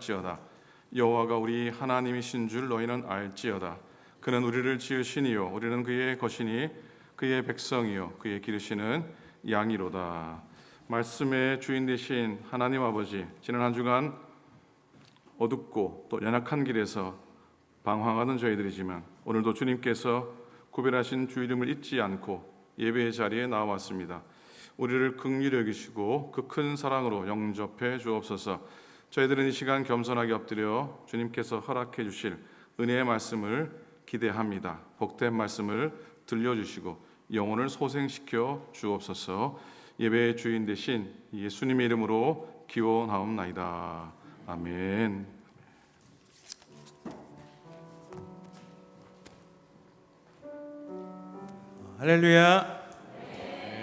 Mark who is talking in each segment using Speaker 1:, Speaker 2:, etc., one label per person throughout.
Speaker 1: 할지어다. 여호와가 우리 하나님이신 줄 너희는 알지어다. 그는 우리를 지으시니요 우리는 그의 것이니 그의 백성이요 그의 기르시는 양이로다. 말씀의 주인 되신 하나님 아버지, 지난 한 주간 어둡고 또 연약한 길에서 방황하는 저희들이지만 오늘도 주님께서 구별하신 주 이름을 잊지 않고 예배의 자리에 나왔습니다. 우리를 긍휼히 여기시고 그 큰 사랑으로 영접해 주옵소서. 저희들은 이 시간 겸손하게 엎드려 주님께서 허락해 주실 은혜의 말씀을 기대합니다. 복된 말씀을 들려주시고 영혼을 소생시켜 주옵소서. 예배의 주인 되신 예수님의 이름으로 기원하옵나이다. 아멘.
Speaker 2: 할렐루야.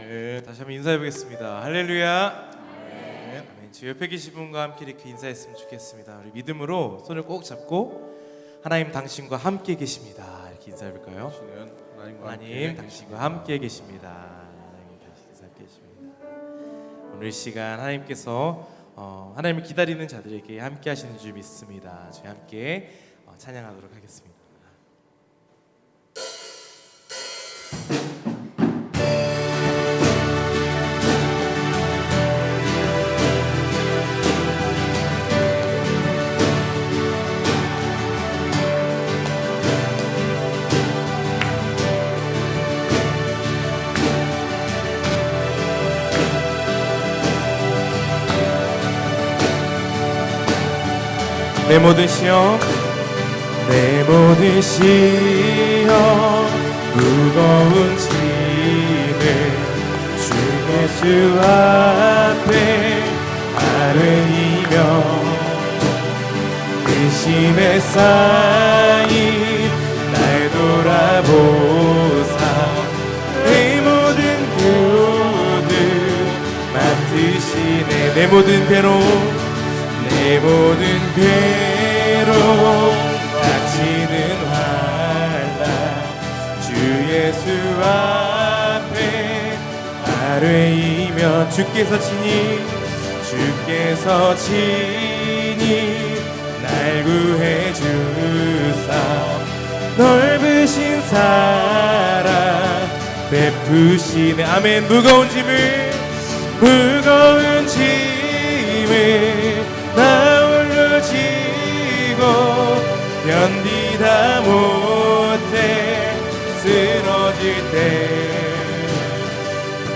Speaker 2: 네, 다시 한번 인사해 보겠습니다. 할렐루야. 네, 주 옆에 계신 분과 함께 이렇게 인사했으면 좋겠습니다. 우리 믿음으로 손을 꼭 잡고 하나님 당신과 함께 계십니다. 이렇게 인사해 볼까요? 하나님 당신과 함께 계십니다. 하나님 당신과 함께 계십니다. 오늘 시간 하나님께서 하나님을 기다리는 자들에게 함께 하시는 줄 믿습니다. 저희 함께 찬양하도록 하겠습니다. 내 모든 시험, 내 모든 시험, 무거운 짐을 주 예수 앞에 아뢰이며 근심에 쌓인 날 돌아보사 내 모든 괴로움 맡으시네. 내 모든 괴로움, 내 모든 괴로움 닥치는 환난 주 예수 앞에 아뢰이며 주께서 친히 날 구해 주사 넓으신 사랑 베푸시네. 아멘. 무거운 짐을 나 홀로 지고 견디다 못해 쓰러질 때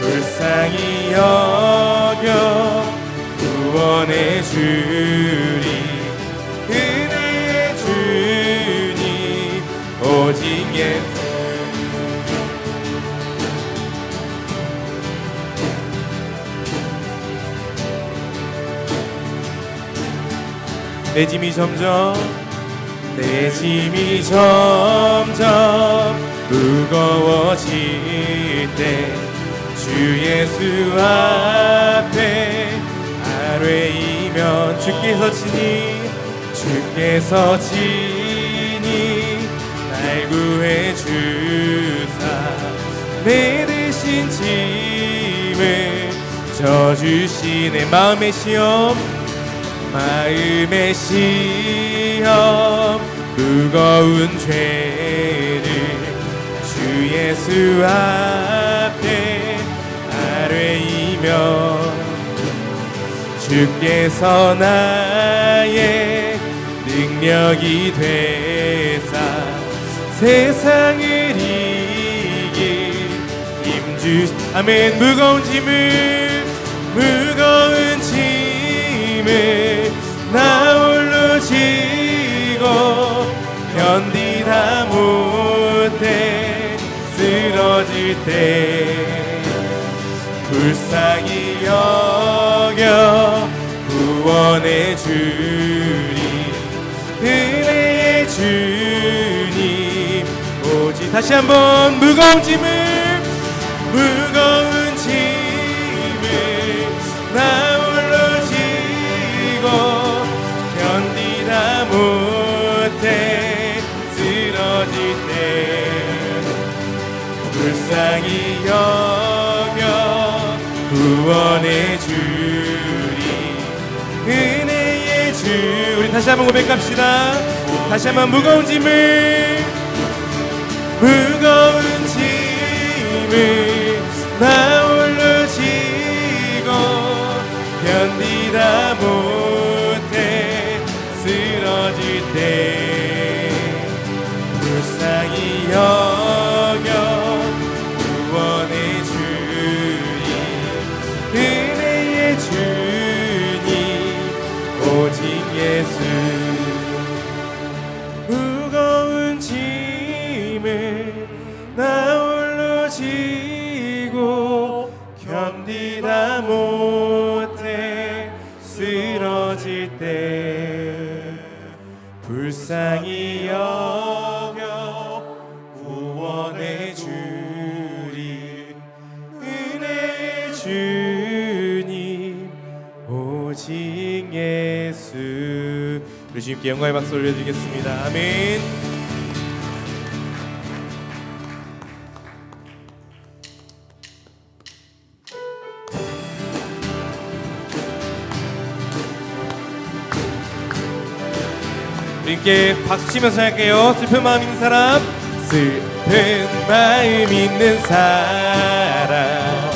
Speaker 2: 불쌍히 여겨 구원해 주리. 은혜의 주님 오직 예수. 내 짐이 점점 무거워질 때 주 예수 앞에 아뢰이면 주께서 친히 날 구해 주사 내 대신 짐을 져주시네. 마음의 시험, 무거운 죄를 주 예수 앞에 아뢰이며 주께서 나의 능력이 되사 세상을 이길 힘주시. 아멘. 무거운 짐을 나 홀로 지고 견디다 못해 쓰러질 때 불쌍히 여겨 구원해 주리. 은혜의 주님 오직. 다시 한번 무거운 짐을 나 홀로 지고 견디다 못해 쓰러질 때 불쌍히 여겨 구원해 주리. 은혜의 주. 우리 다시 한번 고백합시다. 다시 한번 무거운 짐을 나 홀로 지고 견디다 못해 쓰러질 때 불쌍히 여겨 구원의 주님 은혜의 주님 오직 예수 무거운 짐을 나 홀로 지고 견디다 못해 쓰러질 때 불쌍히 여겨 구원의 주님 은혜의 주님 오직 예수. 우리 주님께 영광의 박수 올려드리겠습니다. 아멘. 우리께 박수 치면서 할게요. 슬픈 마음 있는 사람, 슬픈 마음 있는 사람,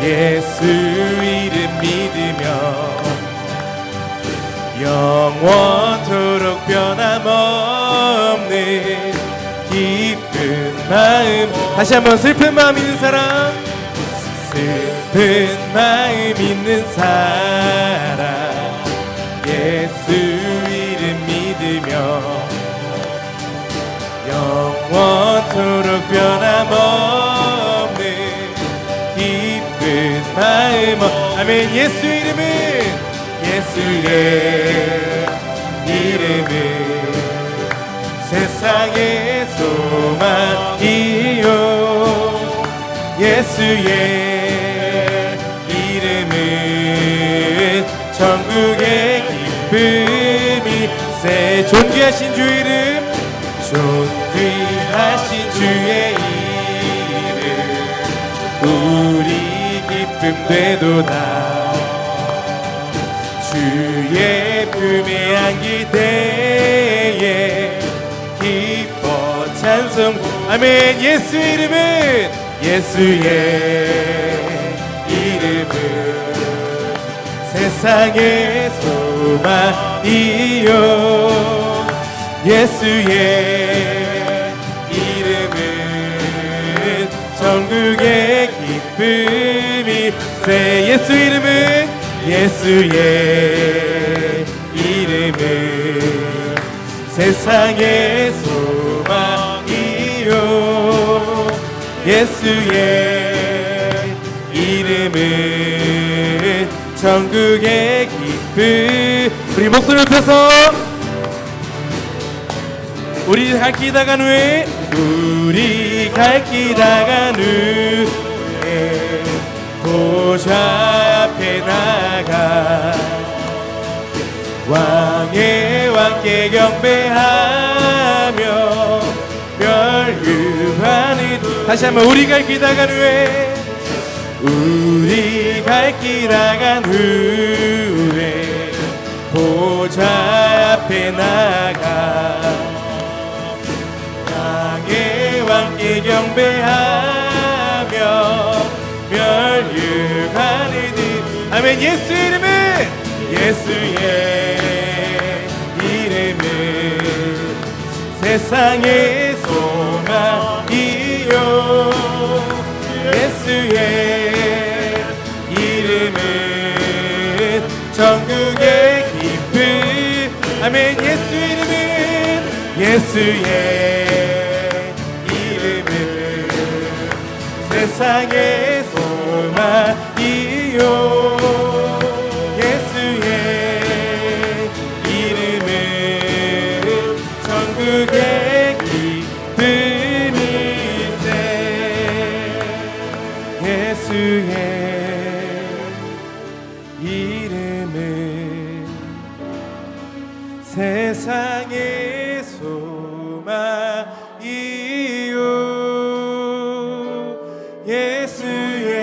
Speaker 2: 예수 이름 믿으며 영원토록 변함없는 기쁜 마음. 다시 한번 슬픈 마음 있는 사람, 슬픈 마음 있는 사람, 예수 이름 믿으며 영원토록 변함없는 기쁜 마음. 아멘. 예수 이름은 예수의 이름은 세상의 소망이요 예수의 이름은 천국의 기쁨이 세. 존귀하신 주 이름 존귀하신 주의 이름 우리 기쁨 되도다 주의 품에 안길 때에 기뻐 찬송. 아멘. 예수 이름은 예수의 이름은 세상의 소망이요 예수의 이름은 천국의 기쁨이 세. 예수 이름은 예수의 이름은 세상의 소망이요 예수의 이름은 천국의 기쁨. 우리 목소리 높여서 우리 갈 길 다간 후에 우리 갈 길 다간 후에 보좌 앞에 나가 왕의 왕께 경배하며 멸류관을. 다시 한번 우리 갈 길 다간 후에 우리 갈 길 다간 후에 보좌 앞에 나가 왕의 왕께 경배하며 멸류관을 들. 아멘. 예수 이름은 예수의 이름은 세상의 소망이요 예수의 이름은 천국의 기쁨. 아멘. 예수 이름은 예수의 이름은 세상의 소망이요 예수의 이름은 천국의 기쁨일세. 예수의 이름은 세상의 소망이요 예수의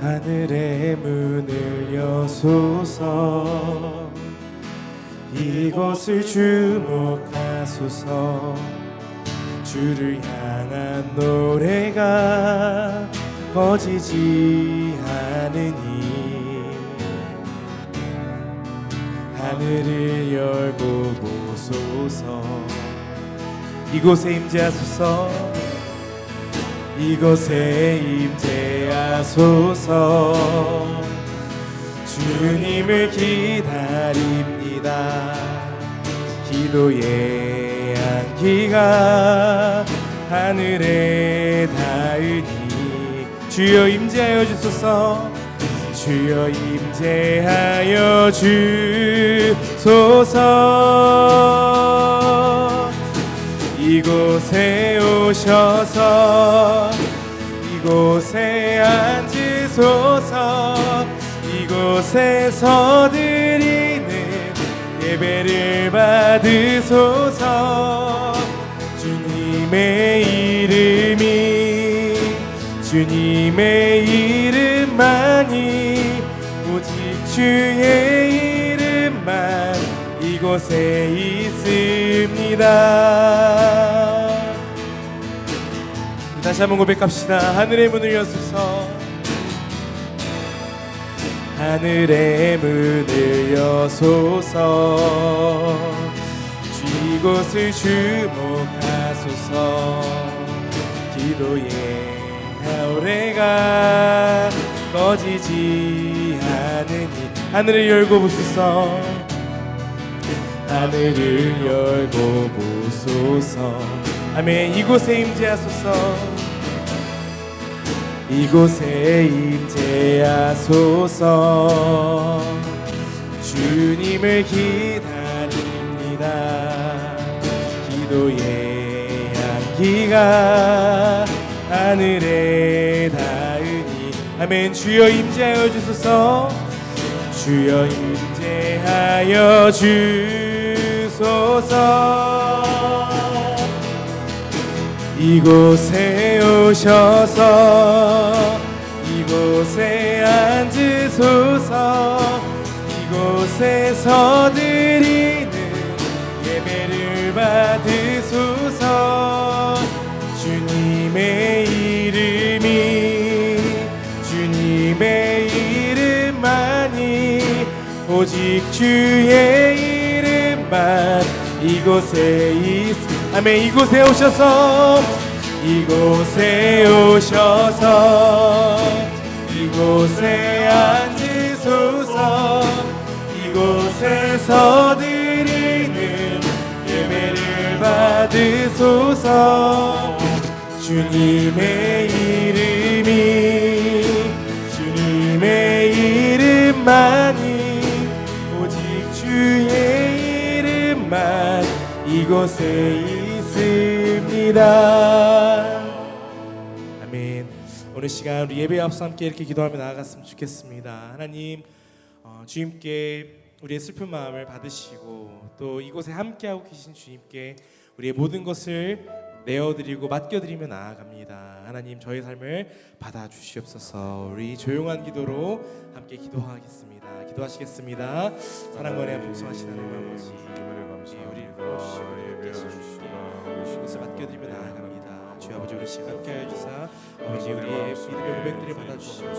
Speaker 2: 하늘의 문을 여소서 이곳을 주목하소서 주를 향한 노래가 꺼지지 않으니 하늘을 열고 보소서 이곳에 임재하소서 이곳에 임재하소서 주님을 기다립니다 기도의 향기가 하늘에 닿으니 주여 임재하여 주소서 주여 임재하여 주소서 이곳에 오셔서 이곳에 앉으소서 이곳에서 드리는 예배를 받으소서 주님의 이름만이 오직 주의 이름만 이곳에 있습니다. 다시 한번 고백합시다. 하늘의 문을 여소서 하늘의 문을 여소서 이곳을 주목하소서 기도의 노래가 꺼지지 않으니 하늘을 열고 보소서 하늘을 열고 보소서 아멘 이곳에 임재하소서 이곳에 임재하소서 주님을 기다립니다 기도의 향기가 하늘에 닿으니 아멘 주여 임재하여 주소서 주여 임재하여 주소서 이곳에 오셔서 이곳에 앉으소서 이곳에서 드리는 예배를 받으소서 주님의 이름만이 오직 주의 이름만 이곳에 아멘 이곳에 오셔서 이곳에 앉으소서 이곳에서 드리는 예배를 받으소서 주님의 이름만이 오직 주의 이름만 이곳에 있습니다. 아멘. 오늘 시간 우리 예배 앞서 함께 이렇게 기도하며 나아갔으면 좋겠습니다. 하나님 주님께 우리의 슬픈 마음을 받으시고 또 이곳에 함께하고 계신 주님께 우리의 모든 것을 내어드리고 맡겨드리며 나아갑니다. 하나님 저의 삶을 받아주시옵소서. 우리 조용한 기도로 함께 기도하겠습니다. 기도하시겠습니다. 사랑과 은혜와 풍성하신 하나님 아버지 우리 이것을 맡겨드리며 나아갑니다. 주여 아버지 우리 시간 함께하여 주사 아버지 우리의 믿음의 고백들을 받아주시고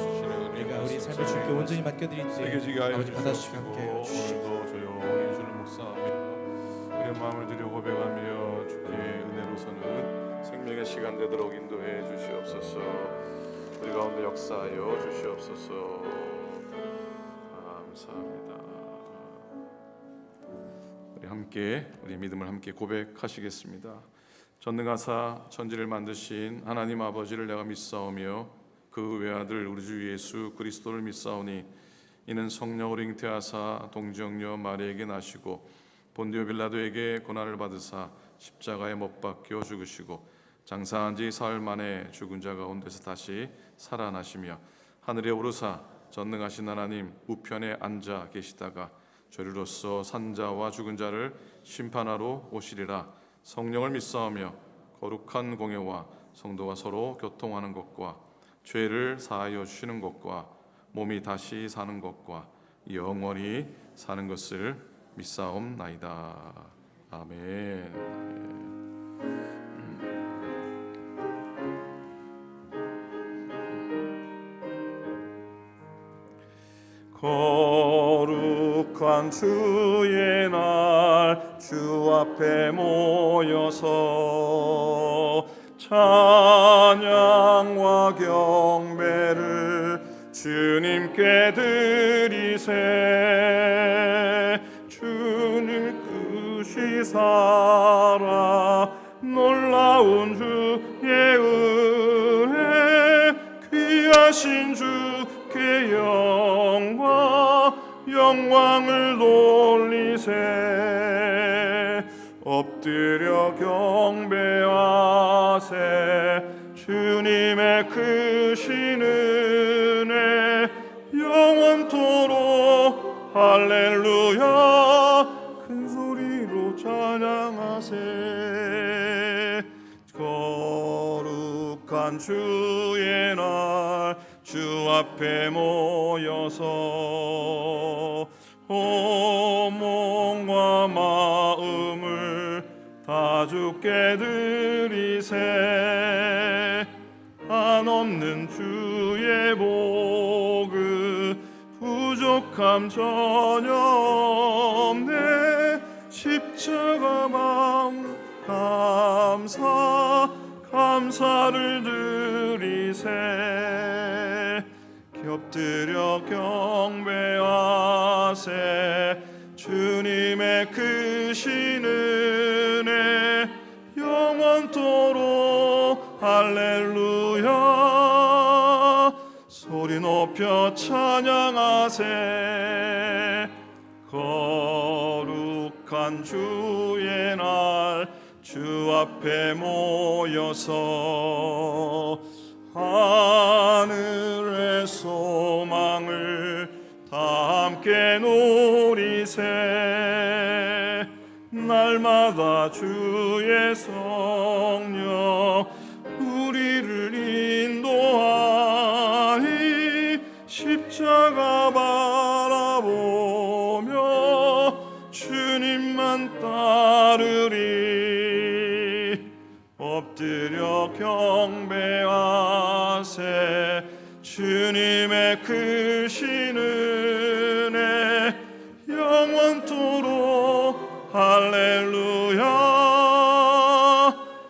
Speaker 2: 우리가 우리 삶을 주께 온전히 맡겨드릴 때 아버지 받아주시고 함께하여 주시옵소서.
Speaker 1: 조용히 주를 묵상하며 우리의 마음을 드려 고백하며 주께 은혜로서는 생명의 시간 되도록 인도해 주시옵소서. 우리 가운데 역사하여 주시옵소서. 감사합니다. 우리 믿음을 함께 고백하시겠습니다. 전능하사 천지를 만드신 하나님 아버지를 내가 믿사오며 그 외아들 우리 주 예수 그리스도를 믿사오니 이는 성령으로 잉태하사 동정녀 마리에게 나시고 본디오 빌라도에게 고난을 받으사 십자가에 못 박혀 죽으시고 장사한 지 사흘 만에 죽은 자 가운데서 다시 살아나시며 하늘에 오르사 전능하신 하나님 우편에 앉아 계시다가 죄류로서 산자와 죽은 자를 심판하러 오시리라. 성령을 믿사오며 거룩한 공예와 성도와 서로 교통하는 것과 죄를 사하여 주시는 것과 몸이 다시 사는 것과 영원히 사는 것을 믿사옵나이다. 아멘. 거룩한 주의 날 주 앞에 모여서 찬양과 경배를 주님께 드리세. 주를 끝이 살아 놀라운 주의 은혜 귀하신 주께 영광을 돌리세. 엎드려 경배하세. 주님의 크신 은혜 영원토록 할렐루야 큰 소리로 찬양하세. 거룩한 주의 날 주 앞에 모여서 몸과 마음을 다 주께 드리세. 한없는 주의 복을 부족함 전혀 없네. 십자가 마음 감사를 드리세. 엎드려 경배하세. 주님의 크신 은혜 영원토록 할렐루야 소리 높여 찬양하세. 거룩한 주의 날 주 앞에 모여서 하늘의 소망을 다 함께 누리세. 날마다 주의 성령 우리를 인도하니 십자가 바라보며 주님만 따르리. 엎드려 경배하세. 주님의 크신 은혜 영원토록 할렐루야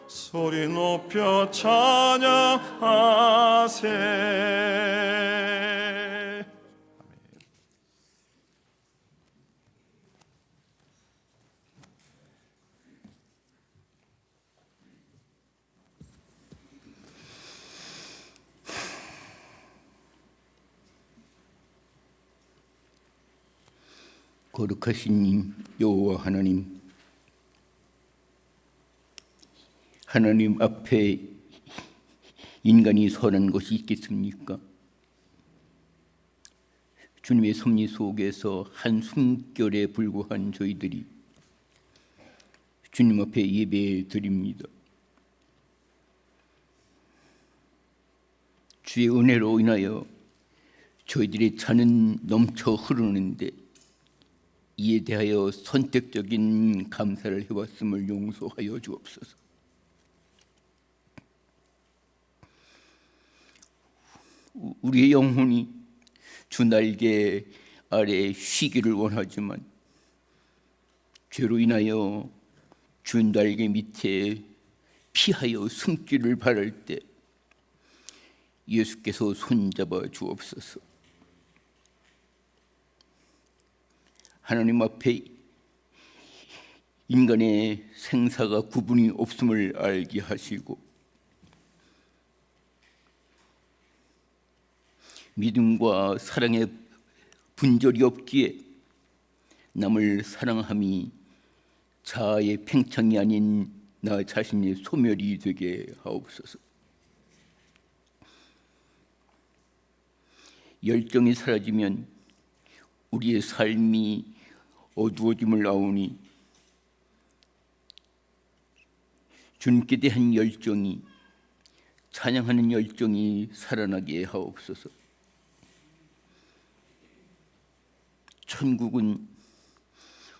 Speaker 1: 소리 높여 찬양하세.
Speaker 3: 거룩하신 여호와 하나님, 하나님 앞에 인간이 선한 것이 있겠습니까? 주님의 섭리 속에서 한 숨결에 불과한 저희들이 주님 앞에 예배 드립니다. 주의 은혜로 인하여 저희들의 잔은 넘쳐 흐르는데 이에 대하여 선택적인 감사를 해왔음을 용서하여 주옵소서. 우리의 영혼이 주 날개 아래 쉬기를 원하지만 죄로 인하여 주 날개 밑에 피하여 숨기를 바랄 때 예수께서 손잡아 주옵소서. 하나님 앞에 인간의 생사가 구분이 없음을 알게 하시고 믿음과 사랑의 분절이 없기에 남을 사랑함이 자아의 팽창이 아닌 나 자신의 소멸이 되게 하옵소서. 열정이 사라지면 우리의 삶이 어두워짐을 아오니 주님께 대한 열정이 찬양하는 열정이 살아나게 하옵소서. 천국은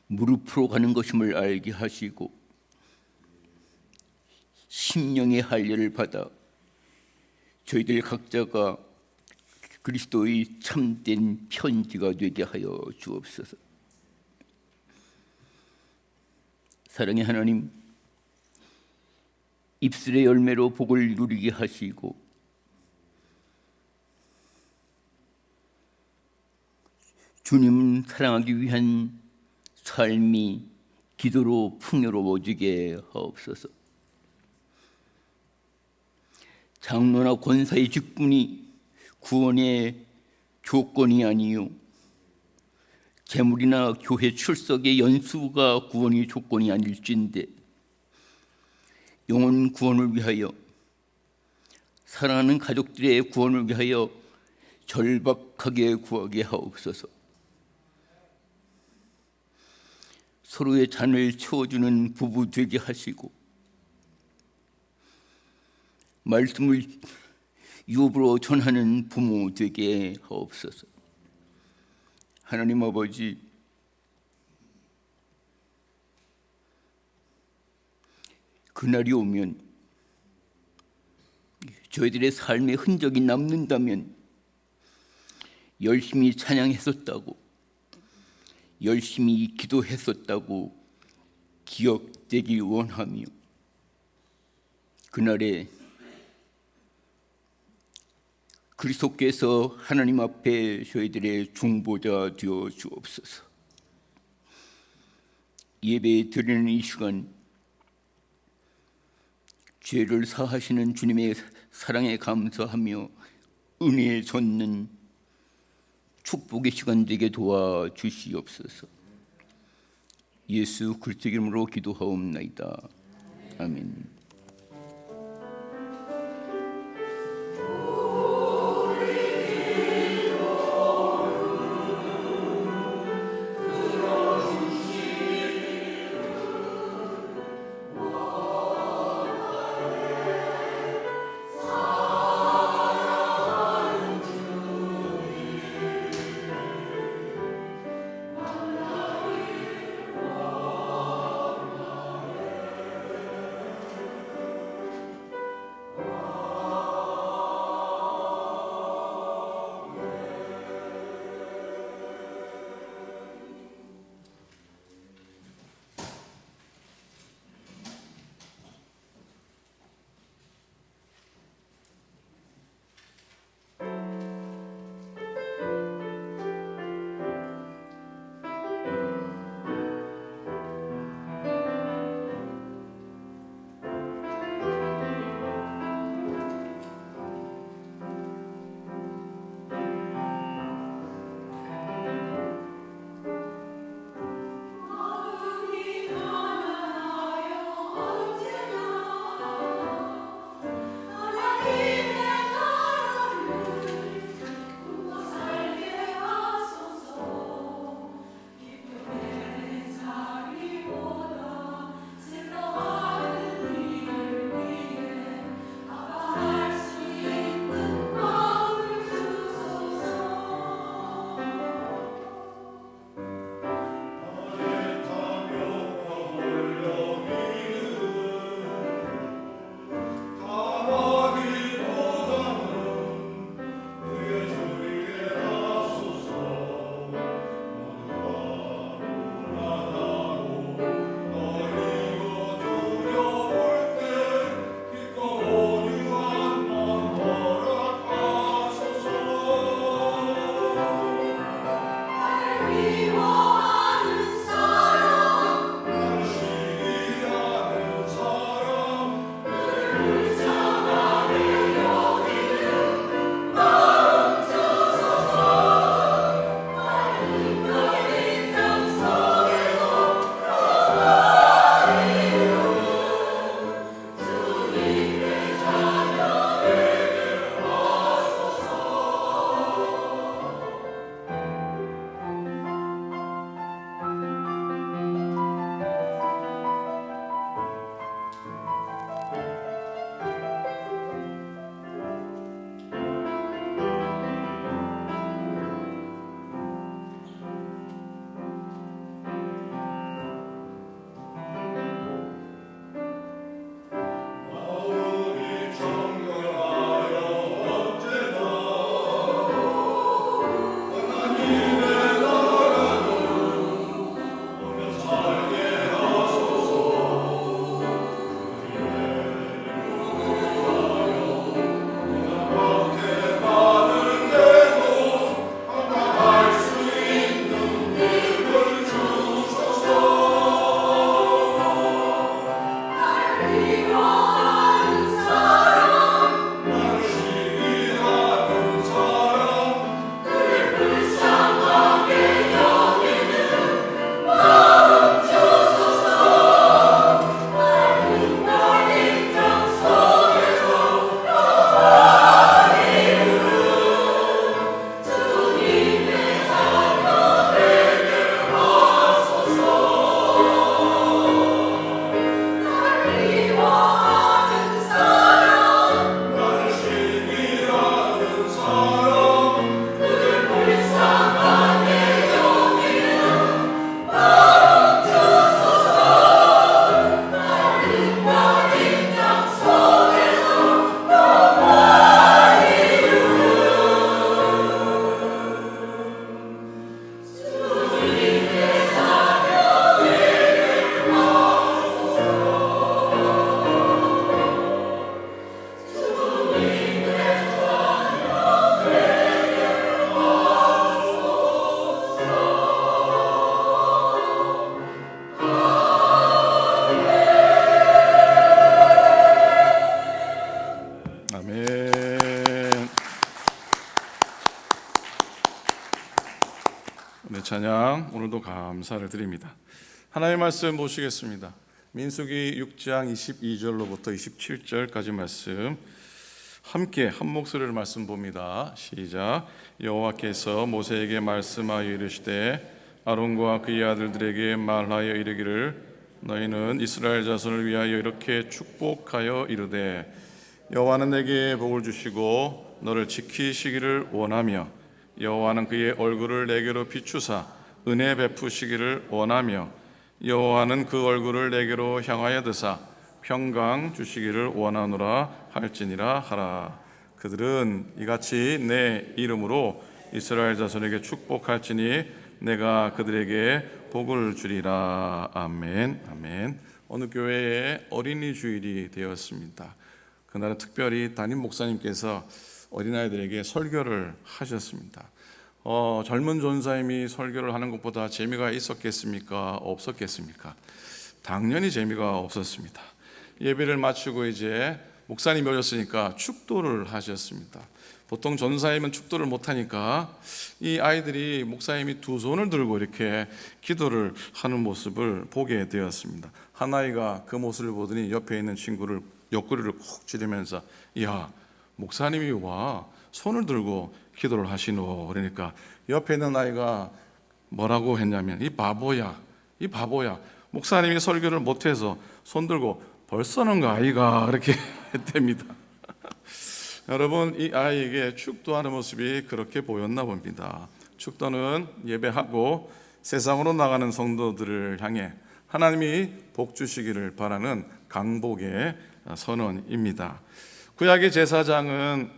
Speaker 3: 무릎으로 가는 것임을 알게 하시고 심령의 할례를 받아 저희들 각자가 그리스도의 참된 편지가 되게 하여 주옵소서. 사랑의 하나님, 입술의 열매로 복을 누리게 하시고 주님 사랑하기 위한 삶이 기도로 풍요로워지게 하옵소서. 장로나 권사의 직분이 구원의 조건이 아니요 재물이나 교회 출석의 연수가 구원의 조건이 아닐진데 영혼 구원을 위하여 사랑하는 가족들의 구원을 위하여 절박하게 구하게 하옵소서. 서로의 잔을 채워주는 부부 되게 하시고 말씀을 유업으로 전하는 부모 되게 하옵소서. 하나님 아버지, 그날이 오면 저희들의 삶의 흔적이 남는다면 열심히 찬양했었다고, 열심히 기도했었다고 기억되기 원하며 그날에 그리스도께서 하나님 앞에 저희들의 중보자 되어 주옵소서. 예배 드리는 이 시간 죄를 사하시는 주님의 사랑에 감사하며 은혜에 젖는 축복의 시간 되게 도와주시옵소서. 예수 그리스도 이름으로 기도하옵나이다. 아멘.
Speaker 1: 찬양 오늘도 감사를 드립니다. 하나님의 말씀 보시겠습니다. 민수기 6장 22절로부터 27절까지 말씀 함께 한 목소리로 말씀 봅니다. 시작. 여호와께서 모세에게 말씀하여 이르시되 아론과 그의 아들들에게 말하여 이르기를 너희는 이스라엘 자손을 위하여 이렇게 축복하여 이르되 여호와는 내게 복을 주시고 너를 지키시기를 원하며 여호와는 그의 얼굴을 내게로 비추사 은혜 베푸시기를 원하며 여호와는 그 얼굴을 내게로 향하여 드사 평강 주시기를 원하노라 할지니라 하라. 그들은 이같이 내 이름으로 이스라엘 자손에게 축복할지니 내가 그들에게 복을 주리라. 아멘. 아멘. 어느 교회에 어린이 주일이 되었습니다. 그날은 특별히 담임 목사님께서 어린아이들에게 설교를 하셨습니다. 젊은 전사님이 설교를 하는 것보다 재미가 있었겠습니까? 없었겠습니까? 당연히 재미가 없었습니다. 예배를 마치고 이제 목사님이 오셨으니까 축도를 하셨습니다. 보통 전사님은 축도를 못하니까 이 아이들이 목사님이 두 손을 들고 이렇게 기도를 하는 모습을 보게 되었습니다. 한 아이가 그 모습을 보더니 옆에 있는 친구를 옆구리를 콕 찌르면서 야, 목사님이 와 손을 들고 기도를 하시노. 그러니까 옆에 있는 아이가 뭐라고 했냐면 이 바보야 목사님이 설교를 못해서 손 들고 벌써는 그 아이가 그렇게 했답니다. 여러분, 이 아이에게 축도하는 모습이 그렇게 보였나 봅니다. 축도는 예배하고 세상으로 나가는 성도들을 향해 하나님이 복 주시기를 바라는 강복의 선언입니다. 구약의 제사장은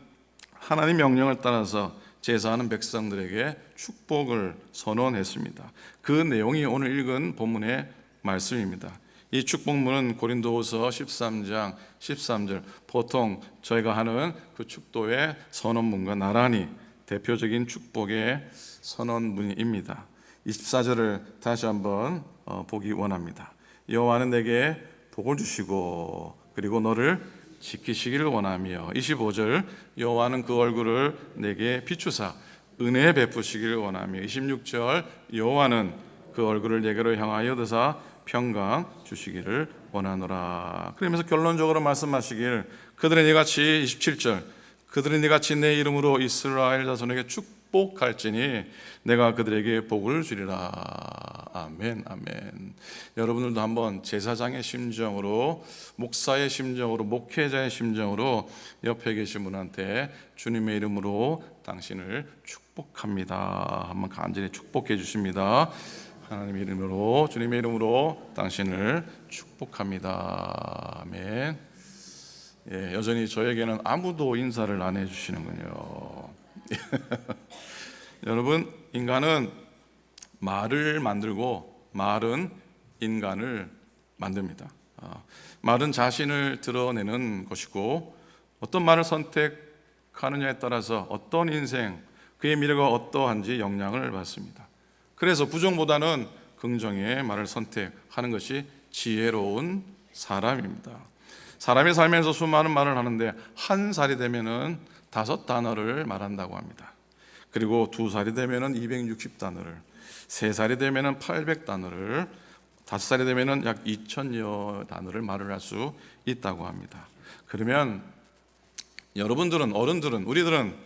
Speaker 1: 하나님 명령을 따라서 제사하는 백성들에게 축복을 선언했습니다. 그 내용이 오늘 읽은 본문의 말씀입니다. 이 축복문은 고린도후서 13장 13절, 보통 저희가 하는 그 축도의 선언문과 나란히 대표적인 축복의 선언문입니다. 24절을 다시 한번 보기 원합니다. 여호와는 내게 복을 주시고 그리고 너를 지키시기를 원하며 25절 여호와는 그 얼굴을 내게 비추사 은혜 베푸시기를 원하며 26절 여호와는 그 얼굴을 내게로 향하여 드사 평강 주시기를 원하노라. 그러면서 결론적으로 말씀하시길 그들은 이같이 27절 그들은 이같이 내 이름으로 이스라엘 자손에게 축복할지니 내가 그들에게 복을 주리라. 아멘. 아멘. 여러분들도 한번 제사장의 심정으로 목사의 심정으로 목회자의 심정으로 옆에 계신 분한테 주님의 이름으로 당신을 축복합니다. 한번 간절히 축복해 주십니다. 하나님의 이름으로 주님의 이름으로 당신을 축복합니다. 아멘. 예, 여전히 저에게는 아무도 인사를 안 해주시는군요. 여러분, 인간은 말을 만들고 말은 인간을 만듭니다. 말은 자신을 드러내는 것이고 어떤 말을 선택하느냐에 따라서 어떤 인생, 그의 미래가 어떠한지 영향을 받습니다. 그래서 부정보다는 긍정의 말을 선택하는 것이 지혜로운 사람입니다. 사람이 살면서 수많은 말을 하는데 한 살이 되면은 5단어를 말한다고 합니다. 그리고 2살이 되면은 260단어를, 3살이 되면은 800단어를, 5살이 되면은 약 2000여 단어를 말을 할 수 있다고 합니다. 그러면 여러분들은, 어른들은, 우리들은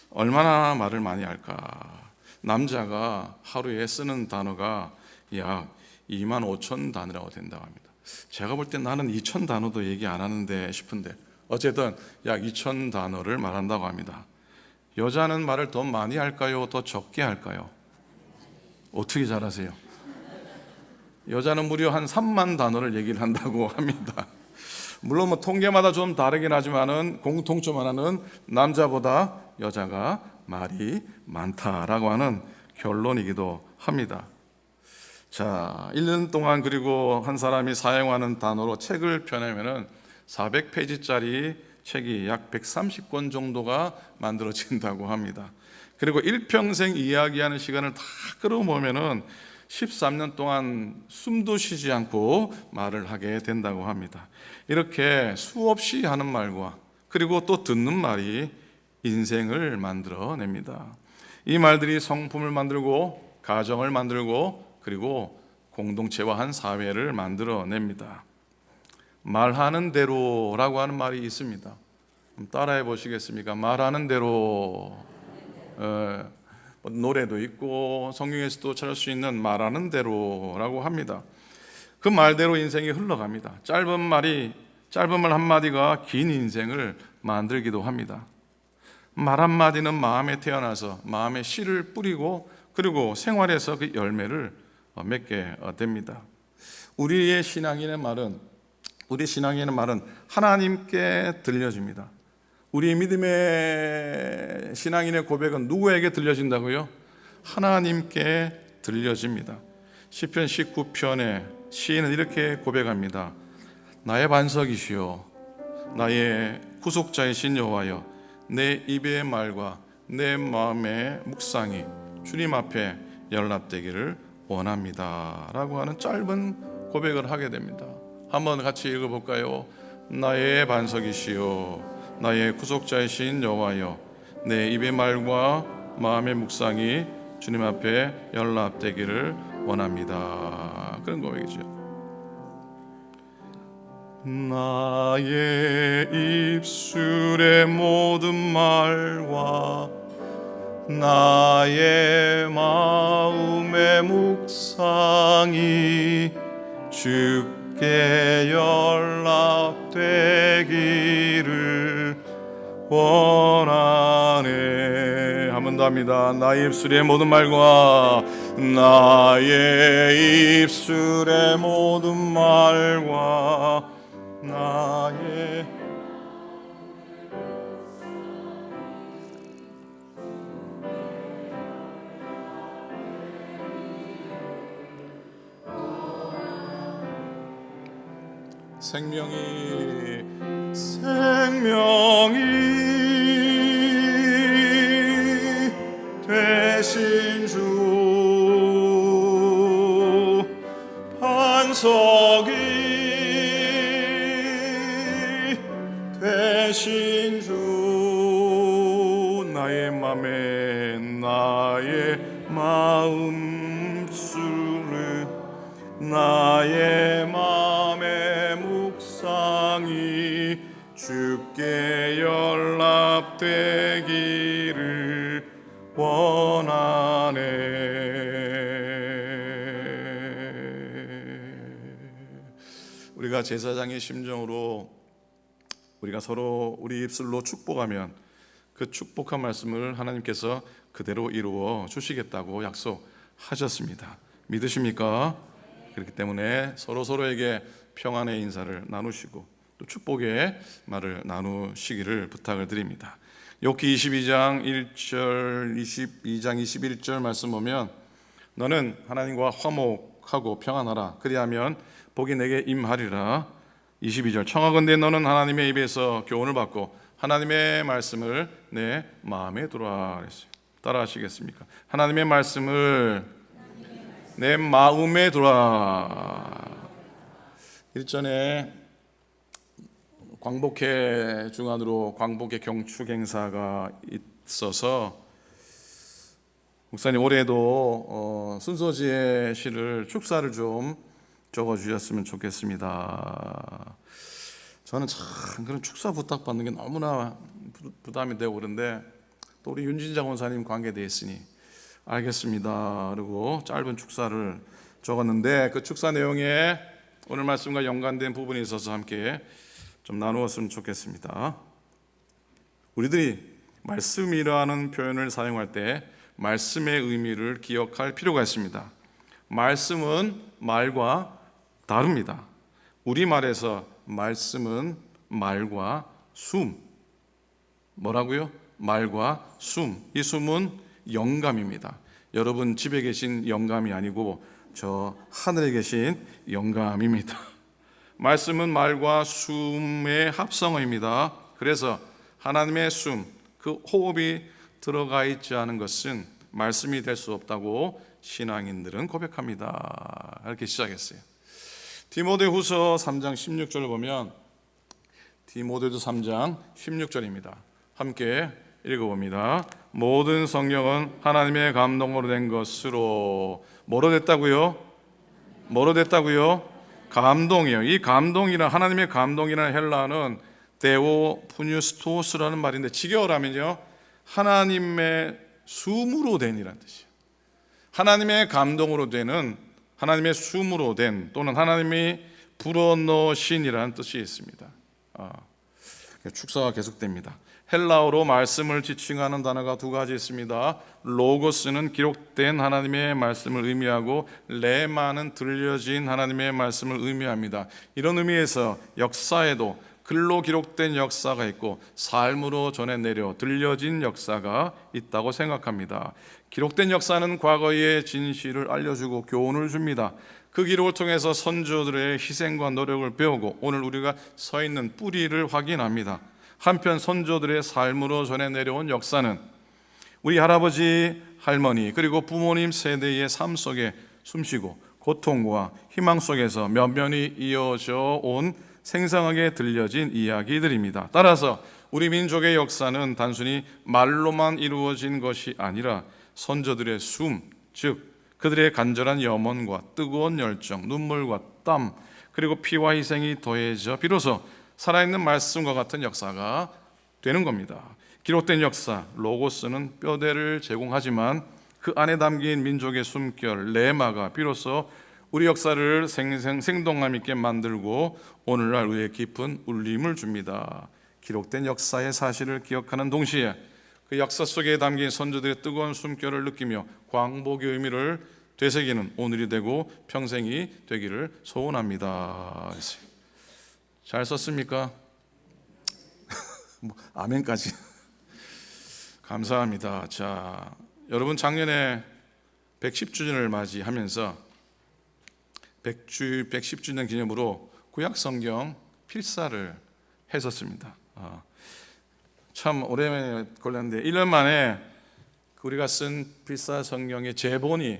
Speaker 1: 얼마나 말을 많이 할까? 남자가 하루에 쓰는 단어가 약 25,000단어라고 된다고 합니다. 제가 볼 때 나는 2,000단어도 얘기 안 하는데 싶은데 어쨌든 약 2,000단어를 말한다고 합니다. 여자는 말을 더 많이 할까요? 더 적게 할까요? 어떻게 잘하세요? 여자는 무려 한 3만 단어를 얘기를 한다고 합니다. 물론 뭐 통계마다 좀 다르긴 하지만은 공통점 하나는 남자보다 여자가 말이 많다라고 하는 결론이기도 합니다. 자, 1년 동안 그리고 한 사람이 사용하는 단어로 책을 펴내면은 400페이지짜리 책이 약 130권 정도가 만들어진다고 합니다. 그리고 일평생 이야기하는 시간을 다 끌어모으면은 13년 동안 숨도 쉬지 않고 말을 하게 된다고 합니다. 이렇게 수없이 하는 말과 그리고 또 듣는 말이 인생을 만들어냅니다. 이 말들이 성품을 만들고 가정을 만들고 그리고 공동체와 사회를 만들어냅니다. 말하는 대로라고 하는 말이 있습니다. 따라해 보시겠습니까? 말하는 대로. 노래도 있고 성경에서도 찾을 수 있는 말하는 대로라고 합니다. 그 말대로 인생이 흘러갑니다. 짧은 말 한마디가 긴 인생을 만들기도 합니다. 말 한마디는 마음에 태어나서 마음에 씨를 뿌리고 그리고 생활에서 그 열매를 맺게 됩니다. 우리 신앙인의 말은 하나님께 들려집니다. 우리 믿음의 신앙인의 고백은 누구에게 들려진다고요? 하나님께 들려집니다. 시편 19편에 시인은 이렇게 고백합니다. 나의 반석이시여 나의 구속자이신 여호와여 내 입의 말과 내 마음의 묵상이 주님 앞에 연락되기를 원합니다 라고 하는 짧은 고백을 하게 됩니다. 한번 같이 읽어볼까요? 나의 반석이시여 나의 구속자이신 여호와여 내 입의 말과 마음의 묵상이 주님 앞에 연락되기를 원합니다. 그런 고백이죠. 나의 입술의 모든 말과 나의 마음의 묵상이 주께 연락되기를 원하네. 한 번 더 합니다. 나의 입술의 모든 말과 나의 입술의 모든 말과 나의 생명이 되신 주 반석이 되신 주 나의 마음술을 나의 마음의 묵상이 주께 연락되기를 원하네. 우리가 제사장의 심정으로 우리가 서로 우리 입술로 축복하면 그 축복한 말씀을 하나님께서 그대로 이루어 주시겠다고 약속하셨습니다. 믿으십니까? 그렇기 때문에 서로에게 평안의 인사를 나누시고 또 축복의 말을 나누시기를 부탁을 드립니다. 욥기 22장 1절 22장 21절 말씀 보면 너는 하나님과 화목하고 평안하라 그리하면 복이 내게 임하리라. 22절 청하건대 너는 하나님의 입에서 교훈을 받고 하나님의 말씀을 내 마음에 두라 그랬어요. 따라 하시겠습니까? 하나님의 말씀을 내 마음에 두라. 일전에 광복회 중안으로 광복의 경축 행사가 있어서 목사님 올해도 순서지의 시를 축사를 좀 적어주셨으면 좋겠습니다. 저는 참 그런 축사 부탁받는 게 너무나 부담이 되고 그런데 또 우리 윤진자 권사님 관계되어 있으니 알겠습니다. 그리고 짧은 축사를 적었는데 그 축사 내용에 오늘 말씀과 연관된 부분이 있어서 함께 좀 나누었으면 좋겠습니다. 우리들이 말씀이라는 표현을 사용할 때 말씀의 의미를 기억할 필요가 있습니다. 말씀은 말과 다릅니다. 우리말에서 말씀은 말과 숨. 뭐라고요? 말과 숨. 이 숨은 영감입니다. 여러분 집에 계신 영감이 아니고 저 하늘에 계신 영감입니다. 말씀은 말과 숨의 합성어입니다. 그래서 하나님의 숨, 그 호흡이 들어가 있지 않은 것은 말씀이 될 수 없다고 신앙인들은 고백합니다. 이렇게 시작했어요. 디모데후서 3장 16절을 보면 디모데후서 3장 16절입니다. 함께 읽어봅니다. 모든 성경은 하나님의 감동으로 된 것으로 뭐로 됐다고요? 뭐로 됐다고요? 감동이요. 이 감동이란 하나님의 감동이라는 헬라어는 데오 푸뉴스토스라는 말인데 직역하면요 하나님의 숨으로 된이라는 뜻이에요. 하나님의 감동으로 되는 하나님의 숨으로 된 또는 하나님이 불어넣으신이라는 뜻이 있습니다. 축사가 계속됩니다. 헬라어로 말씀을 지칭하는 단어가 두 가지 있습니다. 로고스는 기록된 하나님의 말씀을 의미하고 레마는 들려진 하나님의 말씀을 의미합니다. 이런 의미에서 역사에도 글로 기록된 역사가 있고 삶으로 전해내려 들려진 역사가 있다고 생각합니다. 기록된 역사는 과거의 진실을 알려주고 교훈을 줍니다. 그 기록을 통해서 선조들의 희생과 노력을 배우고 오늘 우리가 서 있는 뿌리를 확인합니다. 한편 선조들의 삶으로 전해 내려온 역사는 우리 할아버지, 할머니 그리고 부모님 세대의 삶 속에 숨쉬고 고통과 희망 속에서 면면이 이어져 온 생생하게 들려진 이야기들입니다. 따라서 우리 민족의 역사는 단순히 말로만 이루어진 것이 아니라 선조들의 숨, 즉 그들의 간절한 염원과 뜨거운 열정, 눈물과 땀 그리고 피와 희생이 더해져 비로소 살아있는 말씀과 같은 역사가 되는 겁니다. 기록된 역사, 로고스는 뼈대를 제공하지만 그 안에 담긴 민족의 숨결, 레마가 비로소 우리 역사를 생동감 있게 만들고 오늘날 우리의 깊은 울림을 줍니다. 기록된 역사의 사실을 기억하는 동시에 그 역사 속에 담긴 선조들의 뜨거운 숨결을 느끼며 광복의 의미를 되새기는 오늘이 되고 평생이 되기를 소원합니다. 잘 썼습니까? 아멘까지. 감사합니다. 자, 여러분 작년에 110주년을 맞이하면서 110주년 기념으로 구약 성경 필사를 했었습니다. 참 오랜만에 걸렸는데 1년 만에 우리가 쓴 필사 성경의 제본이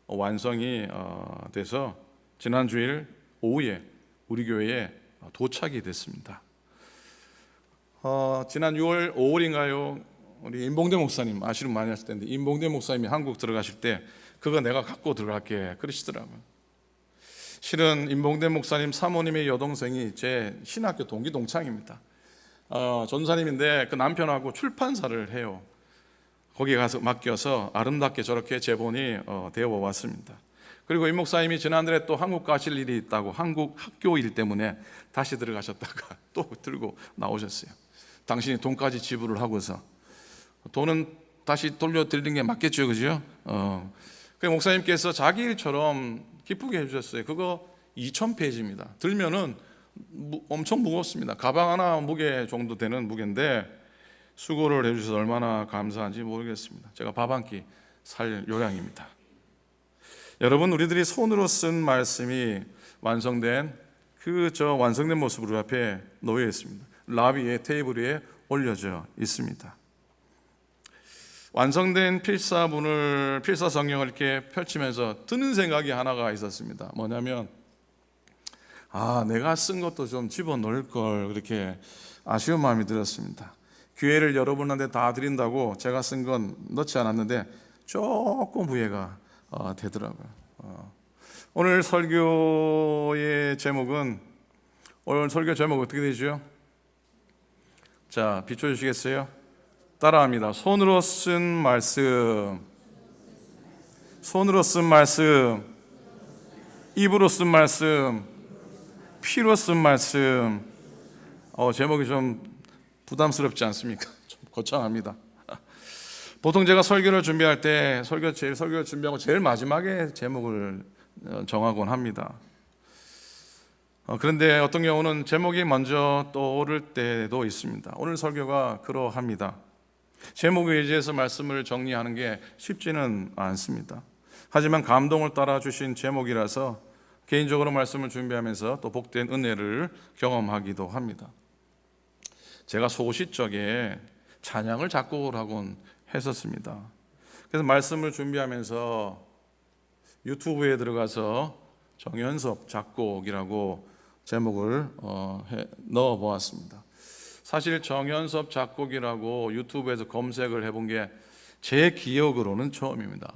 Speaker 1: 완성이 돼서 지난 주일 오후에 우리 교회에 도착이 됐습니다. 지난 6월 5일인가요? 우리 임봉대 목사님 아시는 많이 하실 텐데 임봉대 목사님이 한국 들어가실 때 그거 내가 갖고 들어갈게 그러시더라고요. 실은 임봉대 목사님 사모님의 여동생이 제 신학교 동기 동창입니다. 전사님인데 그 남편하고 출판사를 해요. 거기 가서 맡겨서 아름답게 저렇게 제본이 되어 왔습니다. 그리고 임 목사님이 지난달에 또 한국 가실 일이 있다고 한국 학교 일 때문에 다시 들어가셨다가 또 들고 나오셨어요. 당신이 돈까지 지불을 하고서 돈은 다시 돌려드리는 게 맞겠죠, 그죠? 그 목사님께서 자기 일처럼 기쁘게 해주셨어요. 그거 2,000페이지입니다. 들면은 엄청 무겁습니다. 가방 하나 무게 정도 되는 무게인데 수고를 해주셔서 얼마나 감사한지 모르겠습니다. 제가 밥 한 끼 살 요량입니다. 여러분, 우리들이 손으로 쓴 말씀이 완성된 완성된 모습으로 우리 앞에 놓여 있습니다. 라비의 테이블 위에 올려져 있습니다. 완성된 필사 성경을 이렇게 펼치면서 드는 생각이 하나가 있었습니다. 뭐냐면 내가 쓴 것도 좀 집어넣을 걸 그렇게 아쉬운 마음이 들었습니다. 기회를 여러분한테 다 드린다고 제가 쓴 건 넣지 않았는데 조금 후회가 되더라고요. 오늘 설교의 제목은 어떻게 되죠? 자, 비춰주시겠어요? 따라합니다. 손으로 쓴 말씀, 입으로 쓴 말씀, 피로 쓴 말씀. 제목이 좀 부담스럽지 않습니까? 좀 거창합니다. 보통 제가 설교를 준비할 때 설교를 준비하고 제일 마지막에 제목을 정하곤 합니다. 그런데 어떤 경우는 제목이 먼저 떠오를 때도 있습니다. 오늘 설교가 그러합니다. 제목에 의지해서 말씀을 정리하는 게 쉽지는 않습니다. 하지만 감동을 따라 주신 제목이라서 개인적으로 말씀을 준비하면서 또 복된 은혜를 경험하기도 합니다. 제가 소시적에 찬양을 작곡을 하곤 했었습니다. 그래서 말씀을 준비하면서 유튜브에 들어가서 정연섭 작곡이라고 제목을 넣어 보았습니다. 사실 정연섭 작곡이라고 유튜브에서 검색을 해본 게 제 기억으로는 처음입니다.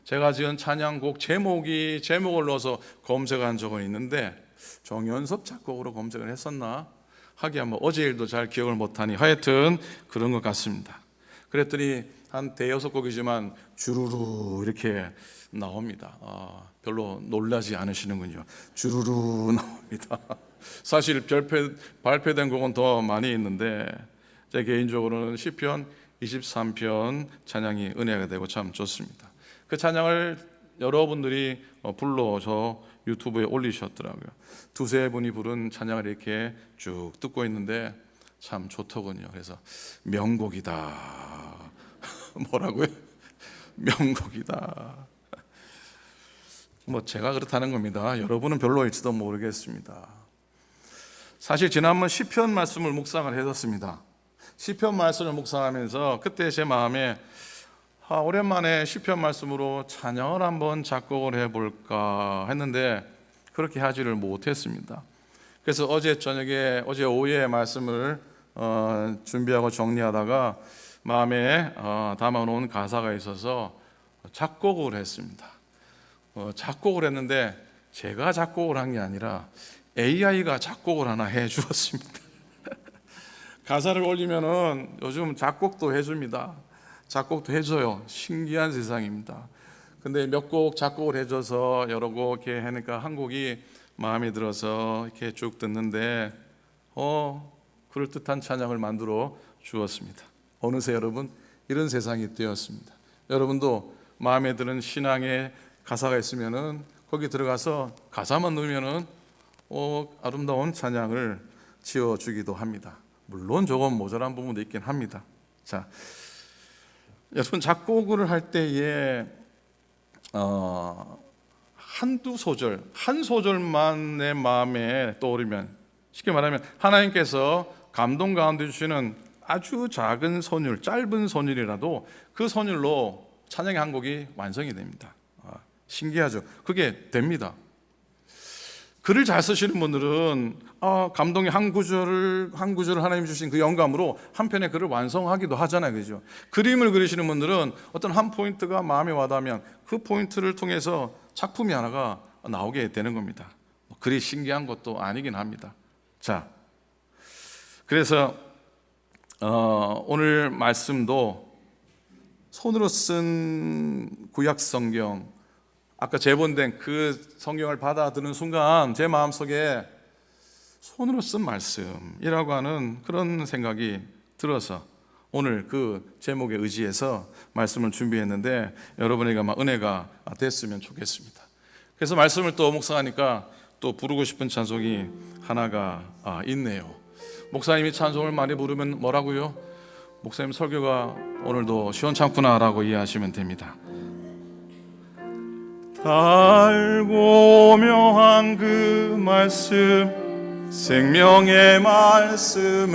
Speaker 1: 제가 지은 찬양곡 제목을 넣어서 검색한 적은 있는데 정연섭 작곡으로 검색을 했었나? 하기야 뭐 어제 일도 잘 기억을 못하니 하여튼 그런 것 같습니다. 그랬더니 한 대여섯 곡이지만 주르르 이렇게 나옵니다. 별로 놀라지 않으시는군요. 주르르 나옵니다. 사실 발표된 곡은 더 많이 있는데 제 개인적으로는 시편 23편 찬양이 은혜가 되고 참 좋습니다. 그 찬양을 여러분들이 불러서 유튜브에 올리셨더라고요. 두세 분이 부른 찬양을 이렇게 쭉 듣고 있는데 참 좋더군요. 그래서 명곡이다. 뭐라고요? 명곡이다. 뭐 제가 그렇다는 겁니다. 여러분은 별로일지도 모르겠습니다. 사실 지난번 시편 말씀을 묵상을 했었습니다. 시편 말씀을 묵상하면서 그때 제 마음에 오랜만에 시편 말씀으로 찬양을 한번 작곡을 해볼까 했는데 그렇게 하지를 못했습니다. 그래서 어제 오후에 말씀을 준비하고 정리하다가 마음에 담아놓은 가사가 있어서 작곡을 했습니다. 작곡을 했는데 제가 작곡을 한 게 아니라 AI가 작곡을 하나 해주었습니다. 가사를 올리면은 요즘 작곡도 해줍니다. 작곡도 해줘요. 신기한 세상입니다. 근데 몇 곡 작곡을 해줘서 여러 곡 이렇게 하니까 한 곡이 마음에 들어서 이렇게 쭉 듣는데 그럴듯한 찬양을 만들어 주었습니다. 어느새 여러분 이런 세상이 되었습니다. 여러분도 마음에 드는 신앙의 가사가 있으면은 거기 들어가서 가사만 넣으면은 아름다운 찬양을 지어주기도 합니다. 물론 조금 모자란 부분도 있긴 합니다. 자, 여러분 작곡을 할 때에 한두 소절, 한 소절만 내 마음에 떠오르면 쉽게 말하면 하나님께서 감동 가운데 주시는 아주 작은 선율, 짧은 선율이라도 그 선율로 찬양의 한 곡이 완성이 됩니다. 신기하죠? 그게 됩니다. 글을 잘 쓰시는 분들은 감동의 한 구절을 하나님 주신 그 영감으로 한 편의 글을 완성하기도 하잖아요, 그죠? 그림을 그리시는 분들은 어떤 한 포인트가 마음에 와닿으면 그 포인트를 통해서 작품이 하나가 나오게 되는 겁니다. 그리 신기한 것도 아니긴 합니다. 자, 그래서 오늘 말씀도 손으로 쓴 구약 성경, 아까 제본된 그 성경을 받아드는 순간 제 마음속에 손으로 쓴 말씀이라고 하는 그런 생각이 들어서 오늘 그 제목에 의지해서 말씀을 준비했는데 여러분에게 아마 은혜가 됐으면 좋겠습니다. 그래서 말씀을 또 묵상하니까 또 부르고 싶은 찬송이 하나가 있네요. 목사님이 찬송을 많이 부르면 뭐라고요? 목사님 설교가 오늘도 시원찮구나라고 이해하시면 됩니다. 달고 묘한 그 말씀, 생명의 말씀은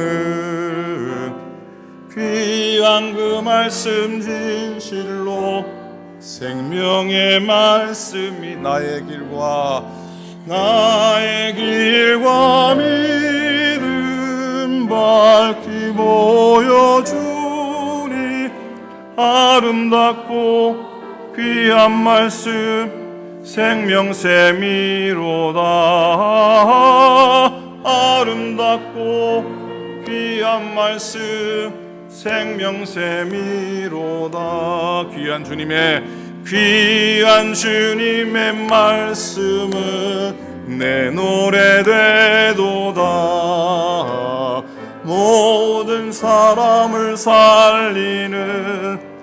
Speaker 1: 귀한 그 말씀 진실로 생명의 말씀이 나의 길과 믿음 밝히 보여주니 아름답고 귀한 말씀 생명샘이로다. 아름답고 귀한 말씀 생명샘이로다. 귀한 주님의 말씀은 내 노래 되도다. 모든 사람을 살리는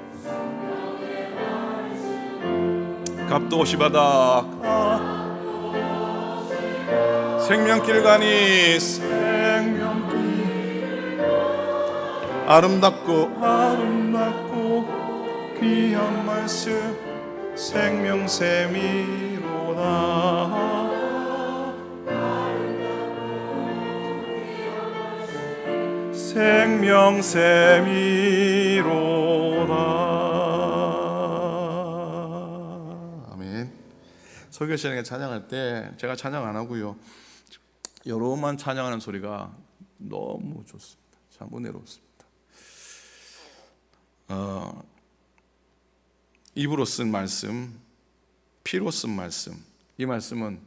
Speaker 1: 갑도시바다 생명길 가니 아름답고 귀한 말씀 생명샘이로다. 아멘. 설교 시간에 찬양할 때 제가 찬양 안 하고요, 여러분만 찬양하는 소리가 너무 좋습니다. 자, 참 은혜롭습니다. 입으로 쓴 말씀, 피로 쓴 말씀, 이 말씀은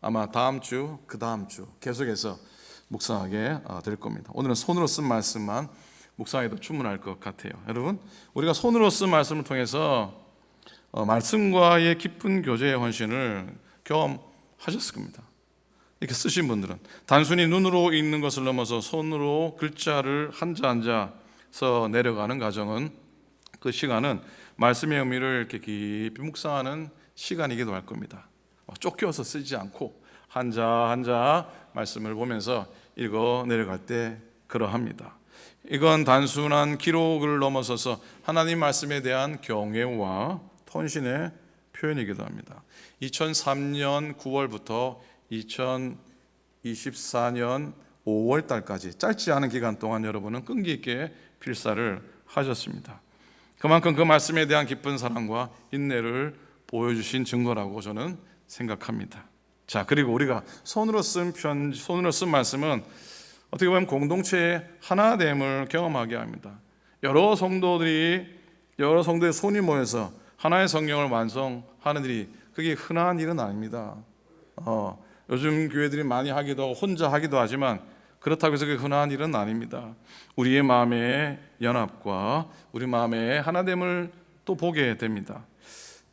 Speaker 1: 아마 다음 주, 그 다음 주 계속해서 묵상하게 될 겁니다. 오늘은 손으로 쓴 말씀만 묵상해도 충분할 것 같아요. 여러분, 우리가 손으로 쓴 말씀을 통해서 말씀과의 깊은 교제의 헌신을 경험하셨을 겁니다. 이렇게 쓰신 분들은 단순히 눈으로 읽는 것을 넘어서 손으로 글자를 한자 한자서 내려가는 과정은, 그 시간은 말씀의 의미를 이렇게 깊이 묵상하는 시간이기도 할 겁니다. 쫓겨서 쓰지 않고 한자 한자 말씀을 보면서 읽어 내려갈 때 그러합니다. 이건 단순한 기록을 넘어서서 하나님 말씀에 대한 경외와 헌신의 표현이기도 합니다. 2003년 9월부터 2024년 5월 달까지 짧지 않은 기간 동안 여러분은 끈기 있게 필사를 하셨습니다. 그만큼 그 말씀에 대한 깊은 사랑과 인내를 보여주신 증거라고 저는 생각합니다. 자, 그리고 우리가 손으로 쓴 말씀은 어떻게 보면 공동체의 하나됨을 경험하게 합니다. 여러 성도의 손이 모여서 하나의 성경을 완성하는 일이, 그게 흔한 일은 아닙니다. 요즘 교회들이 많이 하기도 하고 혼자 하기도 하지만 그렇다고 해서 그게 흔한 일은 아닙니다. 우리의 마음의 연합과 우리 마음의 하나됨을 또 보게 됩니다.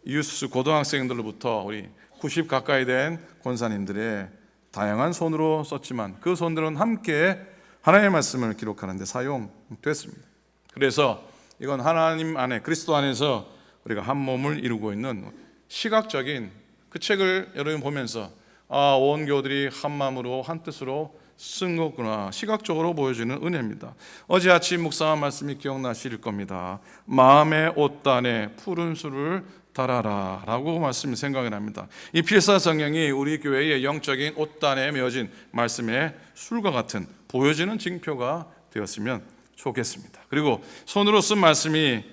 Speaker 1: 유스 고등학생들로부터 우리 90 가까이 된 권사님들의 다양한 손으로 썼지만 그 손들은 함께 하나님의 말씀을 기록하는 데 사용됐습니다. 그래서 이건 하나님 안에, 그리스도 안에서 우리가 한 몸을 이루고 있는 시각적인, 그 책을 여러분 보면서 온 교들이 한 마음으로 한 뜻으로 쓴 거구나, 시각적으로 보여주는 은혜입니다. 어제 아침 묵상한 말씀이 기억나실 겁니다. 마음의 옷단에 푸른 술을 달아라 라고 말씀이 생각이 납니다. 이 필사성경이 우리 교회의 영적인 옷단에 메어진 말씀의 술과 같은 보여지는 징표가 되었으면 좋겠습니다. 그리고 손으로 쓴 말씀이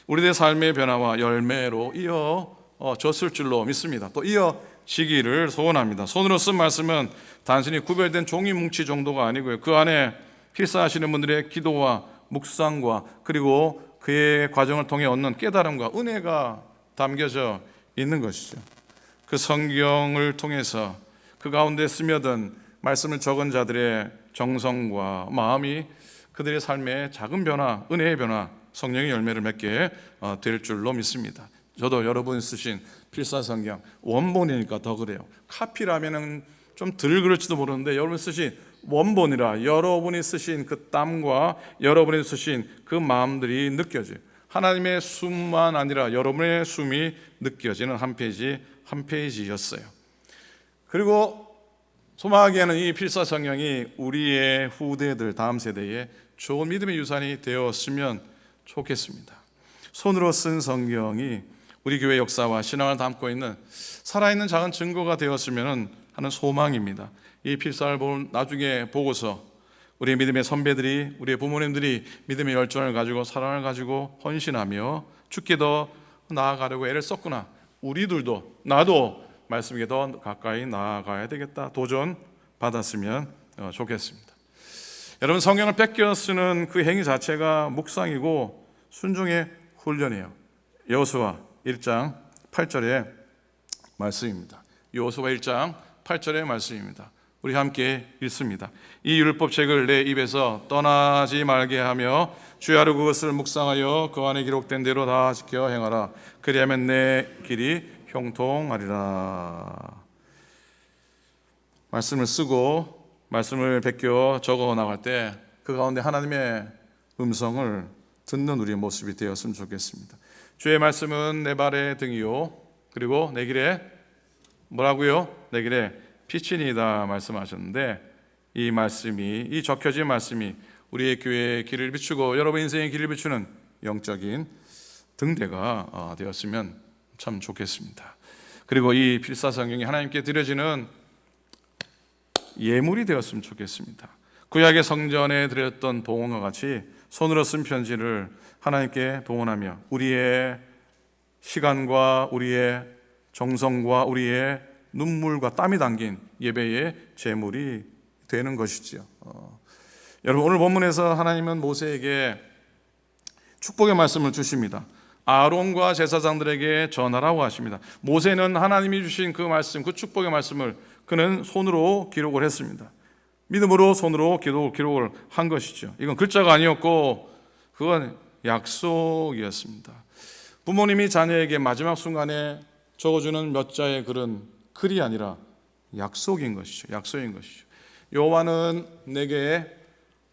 Speaker 1: 우리들의 삶의 변화와 열매로 이어졌을 줄로 믿습니다. 또 이어지기를 소원합니다. 손으로 쓴 말씀은 단순히 구별된 종이 뭉치 정도가 아니고요, 그 안에 필사하시는 분들의 기도와 묵상과 그리고 그의 과정을 통해 얻는 깨달음과 은혜가 담겨져 있는 것이죠. 그 성경을 통해서 그 가운데 스며든 말씀을 적은 자들의 정성과 마음이 그들의 삶의 작은 변화, 은혜의 변화, 성령의 열매를 맺게 될 줄로 믿습니다. 저도 여러분이 쓰신 필사성경 원본이니까 더 그래요. 카피라면은 좀 덜 그럴지도 모르는데 여러분이 쓰신 원본이라 여러분이 쓰신 그 땀과 여러분이 쓰신 그 마음들이 느껴져요. 하나님의 숨만 아니라 여러분의 숨이 느껴지는 한 페이지 한 페이지였어요. 그리고 소망하기에는 이 필사성경이 우리의 후대들, 다음 세대에 좋은 믿음의 유산이 되었으면 좋겠습니다. 손으로 쓴 성경이 우리 교회 역사와 신앙을 담고 있는 살아있는 작은 증거가 되었으면 하는 소망입니다. 이 필사를 나중에 보고서 우리 믿음의 선배들이, 우리의 부모님들이 믿음의 열정을 가지고 사랑을 가지고 헌신하며 주께 더 나아가려고 애를 썼구나, 우리들도, 나도 말씀에 더 가까이 나아가야 되겠다, 도전 받았으면 좋겠습니다. 여러분, 성경을 뺏겨 쓰는 그 행위 자체가 묵상이고 순종의 훈련이에요. 여호수아 1장 8절의 말씀입니다. 여호수아 1장 8절의 말씀입니다. 우리 함께 읽습니다. 이 율법책을 내 입에서 떠나지 말게 하며 주야로 그것을 묵상하여 그 안에 기록된 대로 다 지켜 행하라. 그리하면 내 길이 형통하리라. 말씀을 쓰고 말씀을 베껴 적어 나갈 때 그 가운데 하나님의 음성을 듣는 우리의 모습이 되었으면 좋겠습니다. 주의 말씀은 내 발의 등이요, 그리고 내 길에 뭐라고요? 내 길에 빛이니이다 말씀하셨는데, 이 말씀이, 이 적혀진 말씀이 우리의 교회의 길을 비추고 여러분 인생의 길을 비추는 영적인 등대가 되었으면 참 좋겠습니다. 그리고 이 필사성경이 하나님께 드려지는 예물이 되었으면 좋겠습니다. 구약의 성전에 드렸던 봉헌과 같이 손으로 쓴 편지를 하나님께 봉헌하며 우리의 시간과 우리의 정성과 우리의 눈물과 땀이 담긴 예배의 제물이 되는 것이지요. 여러분, 오늘 본문에서 하나님은 모세에게 축복의 말씀을 주십니다. 아론과 제사장들에게 전하라고 하십니다. 모세는 하나님이 주신 그 말씀, 그 축복의 말씀을 그는 손으로 기록을 했습니다. 믿음으로 손으로 기록을 한 것이죠. 이건 글자가 아니었고 그건 약속이었습니다. 부모님이 자녀에게 마지막 순간에 적어주는 몇 자의 글이 아니라 약속인 것이죠. 약속인 것이죠. 여호와는 내게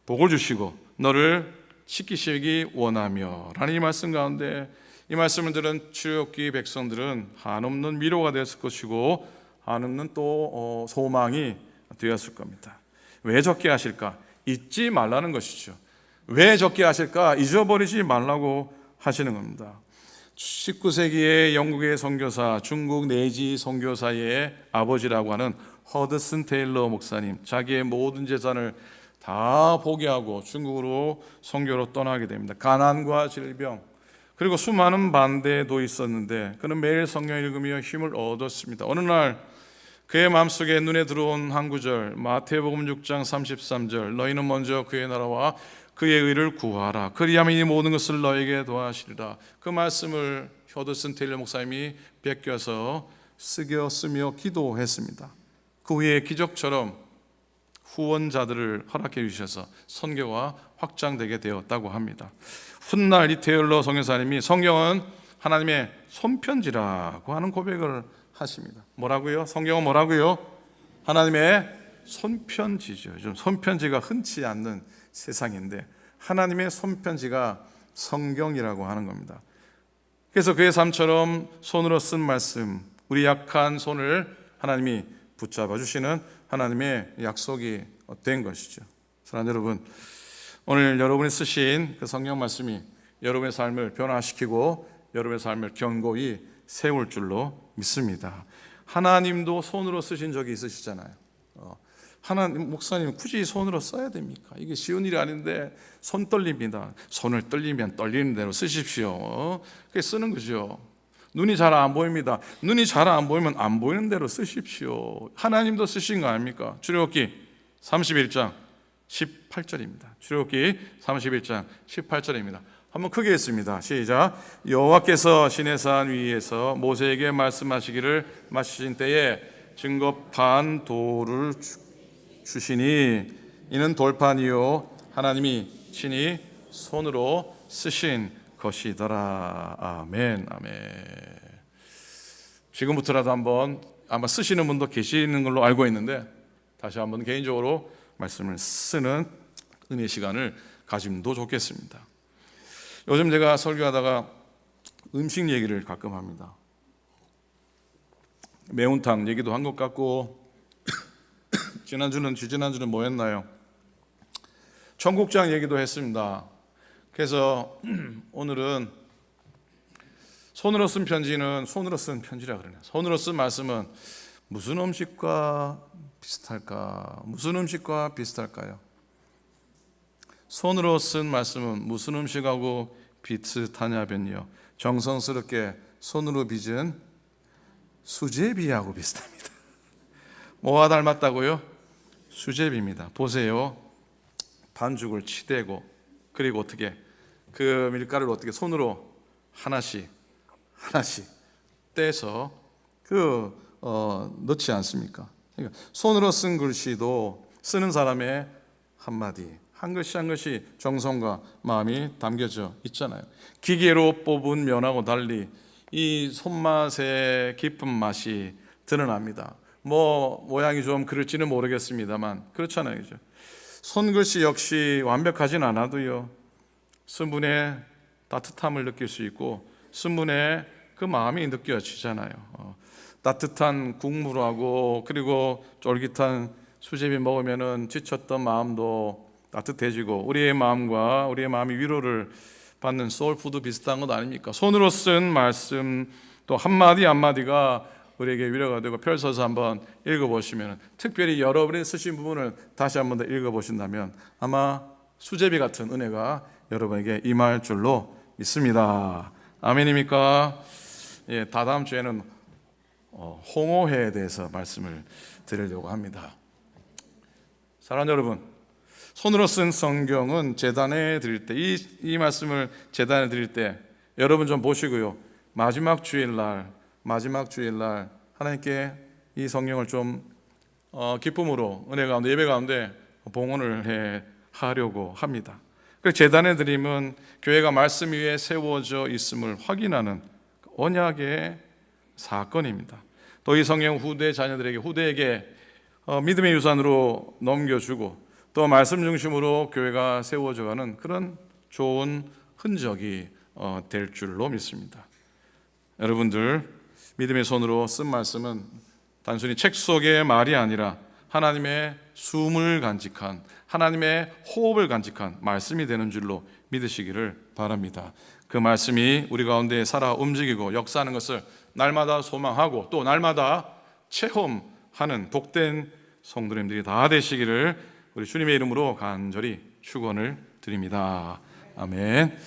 Speaker 1: 복을 주시고 너를 지키시기 원하며 라는 이 말씀 가운데, 이 말씀을 들은 출애굽기 백성들은 한없는 위로가 되었을 것이고 한없는 또 소망이 되었을 겁니다. 왜 적게 하실까? 잊지 말라는 것이죠. 왜 적게 하실까? 잊어버리지 말라고 하시는 겁니다. 19세기의 영국의 선교사, 중국 내지 선교사의 아버지라고 하는 허드슨 테일러 목사님, 자기의 모든 재산을 다 포기하고 중국으로 선교로 떠나게 됩니다. 가난과 질병 그리고 수많은 반대도 있었는데 그는 매일 성경 읽으며 힘을 얻었습니다. 어느 날 그의 마음속에 눈에 들어온 한 구절, 마태복음 6장 33절, 너희는 먼저 그의 나라와 그의 의를 구하라. 그리하면 이 모든 것을 너에게 더하시리라. 그 말씀을 허드슨 테일러 목사님이 베껴서 쓰며 기도했습니다. 그 후에 기적처럼 후원자들을 허락해 주셔서 선교가 확장되게 되었다고 합니다. 훗날 이 테일러 선교사님이 성경은 하나님의 손편지라고 하는 고백을 하십니다. 뭐라고요? 성경은 뭐라고요? 하나님의 손편지죠. 요즘 손편지가 흔치 않는 세상인데 하나님의 손편지가 성경이라고 하는 겁니다. 그래서 그의 삶처럼 손으로 쓴 말씀, 우리 약한 손을 하나님이 붙잡아 주시는 하나님의 약속이 된 것이죠. 사랑하는 여러분, 오늘 여러분이 쓰신 그 성경 말씀이 여러분의 삶을 변화시키고 여러분의 삶을 견고히 세울 줄로 믿습니다. 하나님도 손으로 쓰신 적이 있으시잖아요. 하나님, 목사님 굳이 손으로 써야 됩니까? 이게 쉬운 일이 아닌데 손 떨립니다. 손을 떨리면 떨리는 대로 쓰십시오. 그게 쓰는 거죠. 눈이 잘 안 보입니다. 눈이 잘 안 보이면 안 보이는 대로 쓰십시오. 하나님도 쓰신 거 아닙니까? 출애굽기 31장 18절입니다. 출애굽기 31장 18절입니다. 한번 크게 했습니다. 시작. 여호와께서 시내산 위에서 모세에게 말씀하시기를 마치신 때에 증거판 돌을 주시니 이는 돌판이요 하나님이 친히 손으로 쓰신 것이더라. 아멘. 아멘. 지금부터라도 한번 아마 쓰시는 분도 계시는 걸로 알고 있는데 다시 한번 개인적으로 말씀을 쓰는 은혜 시간을 가짐도 좋겠습니다. 요즘 제가 설교하다가 음식 얘기를 가끔 합니다. 매운탕 얘기도 한 것 같고 지난주는 뭐 했나요? 청국장 얘기도 했습니다. 그래서 오늘은 손으로 쓴 편지는 손으로 쓴 편지라 그러네요. 손으로 쓴 말씀은 무슨 음식과 비슷할까? 무슨 음식과 비슷할까요? 손으로 쓴 말씀은 무슨 음식하고 비슷하냐면요, 정성스럽게 손으로 빚은 수제비하고 비슷합니다. 뭐와 닮았다고요? 수제비입니다. 보세요. 반죽을 치대고 그리고 어떻게 그 밀가루를 어떻게 손으로 하나씩 떼서 넣지 않습니까? 그러니까 손으로 쓴 글씨도 쓰는 사람의 한마디 한 글씨 한 글씨 정성과 마음이 담겨져 있잖아요. 기계로 뽑은 면하고 달리 이 손맛의 깊은 맛이 드러납니다. 모양이 좀 그럴지는 모르겠습니다만 그렇잖아요, 그죠? 손글씨 역시 완벽하진 않아도요, 쓴 분의 따뜻함을 느낄 수 있고 쓴 분의 그 마음이 느껴지잖아요. 따뜻한 국물하고 그리고 쫄깃한 수제비 먹으면은 지쳤던 마음도 따뜻해지고 우리의 마음과 우리의 마음이 위로를 받는 소울푸드 비슷한 것 아닙니까? 손으로 쓴 말씀 또 한마디 한마디가 우리에게 위로가 되고 펼쳐서 한번 읽어보시면, 특별히 여러분이 쓰신 부분을 다시 한번 더 읽어보신다면 아마 수제비 같은 은혜가 여러분에게 임할 줄로 믿습니다. 아멘입니까? 예, 다다음 주에는 홍어회에 대해서 말씀을 드리려고 합니다. 사랑하는 여러분, 손으로 쓴 성경은 제단에 드릴 때, 이 말씀을 제단에 드릴 때 여러분 좀 보시고요. 마지막 주일날 하나님께 이 성경을 좀 기쁨으로 은혜 가운데 예배 가운데 봉헌을 해 하려고 합니다. 그 제단의 드림은 교회가 말씀 위에 세워져 있음을 확인하는 언약의 사건입니다. 또 이 성경 후대 자녀들에게 후대에게 믿음의 유산으로 넘겨주고 또 말씀 중심으로 교회가 세워져가는 그런 좋은 흔적이 될 줄로 믿습니다. 여러분들 믿음의 손으로 쓴 말씀은 단순히 책 속의 말이 아니라 하나님의 숨을 간직한 하나님의 호흡을 간직한 말씀이 되는 줄로 믿으시기를 바랍니다. 그 말씀이 우리 가운데 살아 움직이고 역사하는 것을 날마다 소망하고 또 날마다 체험하는 복된 성도님들이 다 되시기를 우리 주님의 이름으로 간절히 축원을 드립니다. 아멘.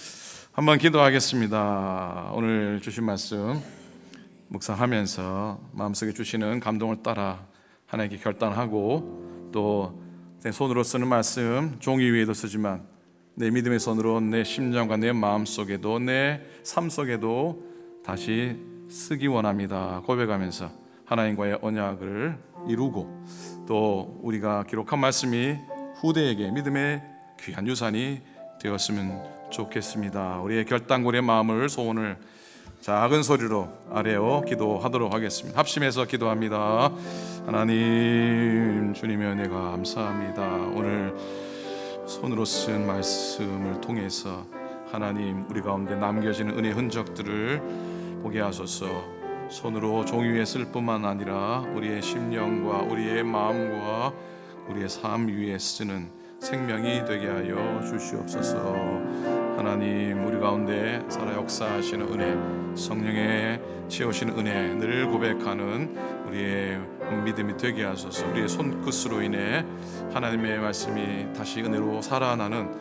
Speaker 1: 한번 기도하겠습니다. 오늘 주신 말씀 묵상하면서 마음속에 주시는 감동을 따라 하나님께 결단하고 또 내 손으로 쓰는 말씀 종이 위에도 쓰지만 내 믿음의 손으로 내 심장과 내 마음속에도 내 삶 속에도 다시 쓰기 원합니다. 고백하면서 하나님과의 언약을 이루고 또 우리가 기록한 말씀이 후대에게 믿음의 귀한 유산이 되었으면 좋겠습니다. 우리의 결단고리의 마음을 소원을 작은 소리로 아뢰어 기도하도록 하겠습니다. 합심해서 기도합니다. 하나님 주님의 은혜 감사합니다. 오늘 손으로 쓴 말씀을 통해서 하나님 우리 가운데 남겨지는 은혜의 흔적들을 보게 하소서. 손으로 종이 위에 쓸 뿐만 아니라 우리의 심령과 우리의 마음과 우리의 삶 위에 쓰는 생명이 되게 하여 주시옵소서. 하나님 우리 가운데 살아 역사하시는 은혜, 성령의 채우시는 은혜 늘 고백하는 우리의 믿음이 되게 하소서. 우리의 손끝으로 인해 하나님의 말씀이 다시 은혜로 살아나는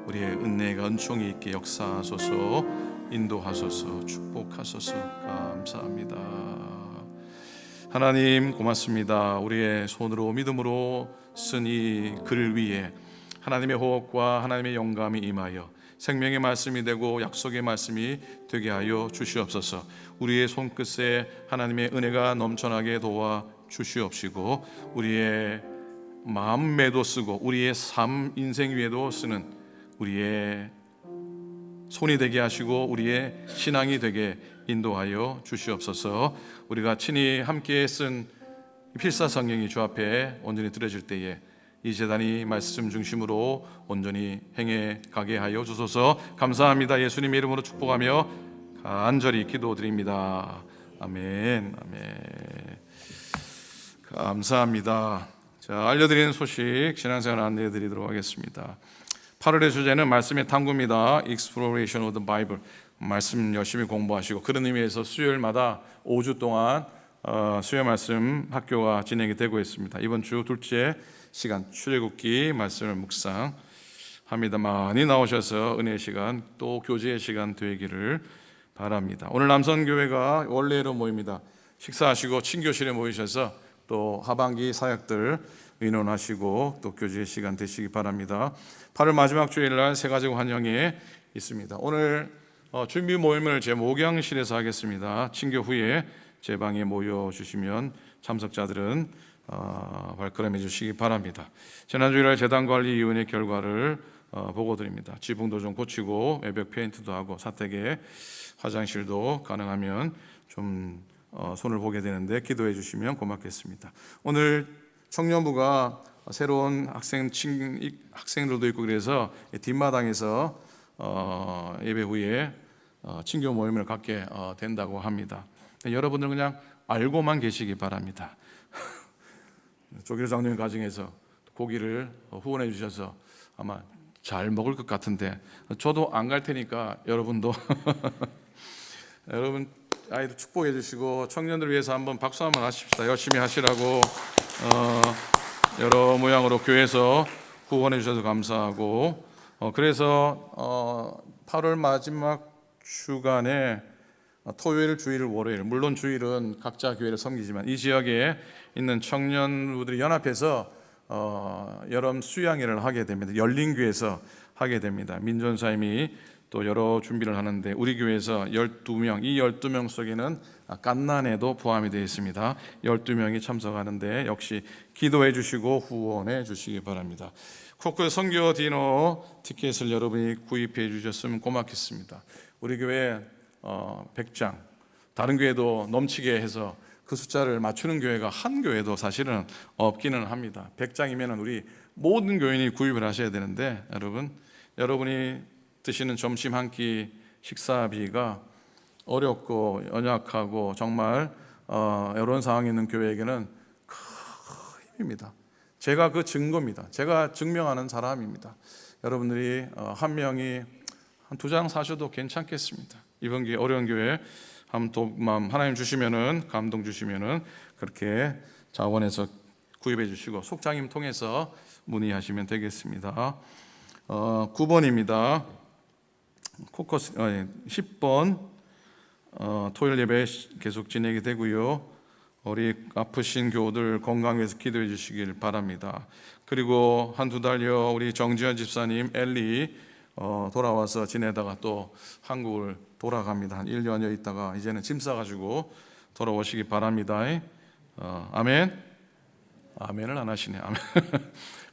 Speaker 1: 우리의 은혜가 은총이 있게 역사하소서. 인도하소서. 축복하소서. 감사합니다. 하나님 고맙습니다. 우리의 손으로 믿음으로 쓴 이 글 위에 하나님의 호흡과 하나님의 영감이 임하여 생명의 말씀이 되고 약속의 말씀이 되게 하여 주시옵소서. 우리의 손끝에 하나님의 은혜가 넘쳐나게 도와 주시옵시고 우리의 마음에도 쓰고 우리의 삶 인생 위에도 쓰는 우리의 손이 되게 하시고 우리의 신앙이 되게 인도하여 주시옵소서. 우리가 친히 함께 쓴 필사 성경이 주 앞에 온전히 드려질 때에 이 제단이 말씀 중심으로 온전히 행해 가게 하여 주소서. 감사합니다. 예수님의 이름으로 축복하며 간절히 기도드립니다. 아멘. 아멘. 감사합니다. 자, 알려드리는 소식 신앙생활 안내해드리도록 하겠습니다. 8월의 주제는 말씀의 탐구입니다. Exploration of the Bible. 말씀 열심히 공부하시고 그런 의미에서 수요일마다 5주 동안 수요 말씀 학교가 진행이 되고 있습니다. 이번 주 둘째 시간 출애굽기 말씀을 묵상합니다. 많이 나오셔서 은혜의 시간 또 교제의 시간 되기를 바랍니다. 오늘 남선교회가 원래로 모입니다. 식사하시고 친교실에 모이셔서 또 하반기 사역들 의논하시고 또 교제의 시간 되시기 바랍니다. 8월 마지막 주일날 새가족 환영회 있습니다. 오늘 준비 모임을 제 목양실에서 하겠습니다. 친교 후에 제 방에 모여주시면 참석자들은 발걸음해 주시기 바랍니다. 지난주일날 재단관리위원회 결과를 보고드립니다. 지붕도 좀 고치고 외벽 페인트도 하고 사택에 화장실도 가능하면 좀 손을 보게 되는데 기도해 주시면 고맙겠습니다. 오늘 청년부가 새로운 학생들도 있고 그래서 뒷마당에서 예배 후에 친교 모임을 갖게 된다고 합니다. 여러분들 그냥 알고만 계시기 바랍니다. 조기로 장로님 가정에서 고기를 후원해 주셔서 아마 잘 먹을 것 같은데 저도 안 갈 테니까 여러분도 여러분 아이들 축복해 주시고 청년들 위해서 한번 박수 한번 하십시다. 열심히 하시라고 여러 모양으로 교회에서 후원해 주셔서 감사하고 그래서 8월 마지막 주간에 토요일, 주일, 월요일 물론 주일은 각자 교회를 섬기지만 이 지역에 있는 청년부들이 연합해서 여름 수양회를 하게 됩니다. 열린교회에서 하게 됩니다. 민전사님이 또 여러 준비를 하는데 우리 교회에서 12명, 이 12명 속에는 갓난에도 포함이 되어 있습니다. 12명이 참석하는데 역시 기도해 주시고 후원해 주시기 바랍니다. 코코의 선교 디너 티켓을 여러분이 구입해 주셨으면 고맙겠습니다. 우리 교회 100장, 다른 교회도 넘치게 해서 그 숫자를 맞추는 교회가 한 교회도 사실은 없기는 합니다. 100장이면 우리 모든 교인이 구입을 하셔야 되는데 여러분이 드시는 점심 한 끼 식사비가 어렵고 연약하고 정말 이런 상황에 있는 교회에게는 큰 힘입니다. 제가 그 증거입니다. 제가 증명하는 사람입니다. 여러분들이 한 명이 한 2장 사셔도 괜찮겠습니다. 이번 기회 어려운 교회 또 하나님 주시면은 감동 주시면은 그렇게 자원해서 구입해 주시고 속장님 통해서 문의하시면 되겠습니다. 9번입니다. 코커스 10번 토요일 예배 계속 진행이 되고요. 우리 아프신 교우들 건강해서 기도해 주시길 바랍니다. 그리고 한두 달여 우리 정지현 집사님 엘리 돌아와서 지내다가 또 한국을 돌아갑니다. 한 1년여 있다가 이제는 짐 싸가지고 돌아오시기 바랍니다. 아멘. 아멘을 안 하시네. 아멘.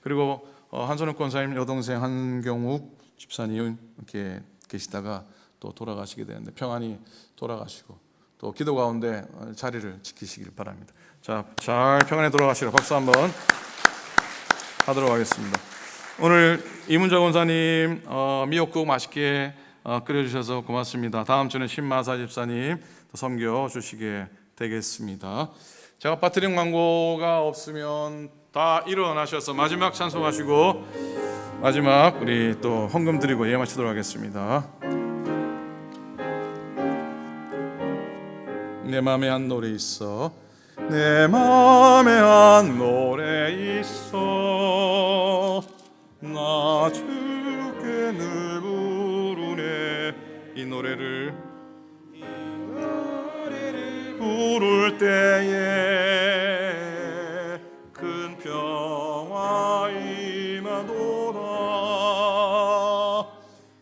Speaker 1: 그리고 한선욱 권사님 여동생 한경욱 집사님 이렇게 계시다가 또 돌아가시게 되는데 평안히 돌아가시고 또 기도 가운데 자리를 지키시길 바랍니다. 자, 잘 평안히 돌아가시라 박수 한번 하도록 하겠습니다. 오늘 이문정 권사님 미역국 맛있게 끓여주셔서 고맙습니다. 다음 주는 신마사 집사님 섬겨 주시게 되겠습니다. 제가 빠뜨린 광고가 없으면 다 일어나셔서 마지막 찬송하시고 마지막 우리 또 헌금 드리고 예배 마치도록 하겠습니다. 내 맘에 한 노래 있어. 내 맘에 한 노래 있어. 나 주께 늘 부르네. 이 노래를 부를 때에 큰 평화 임하도다.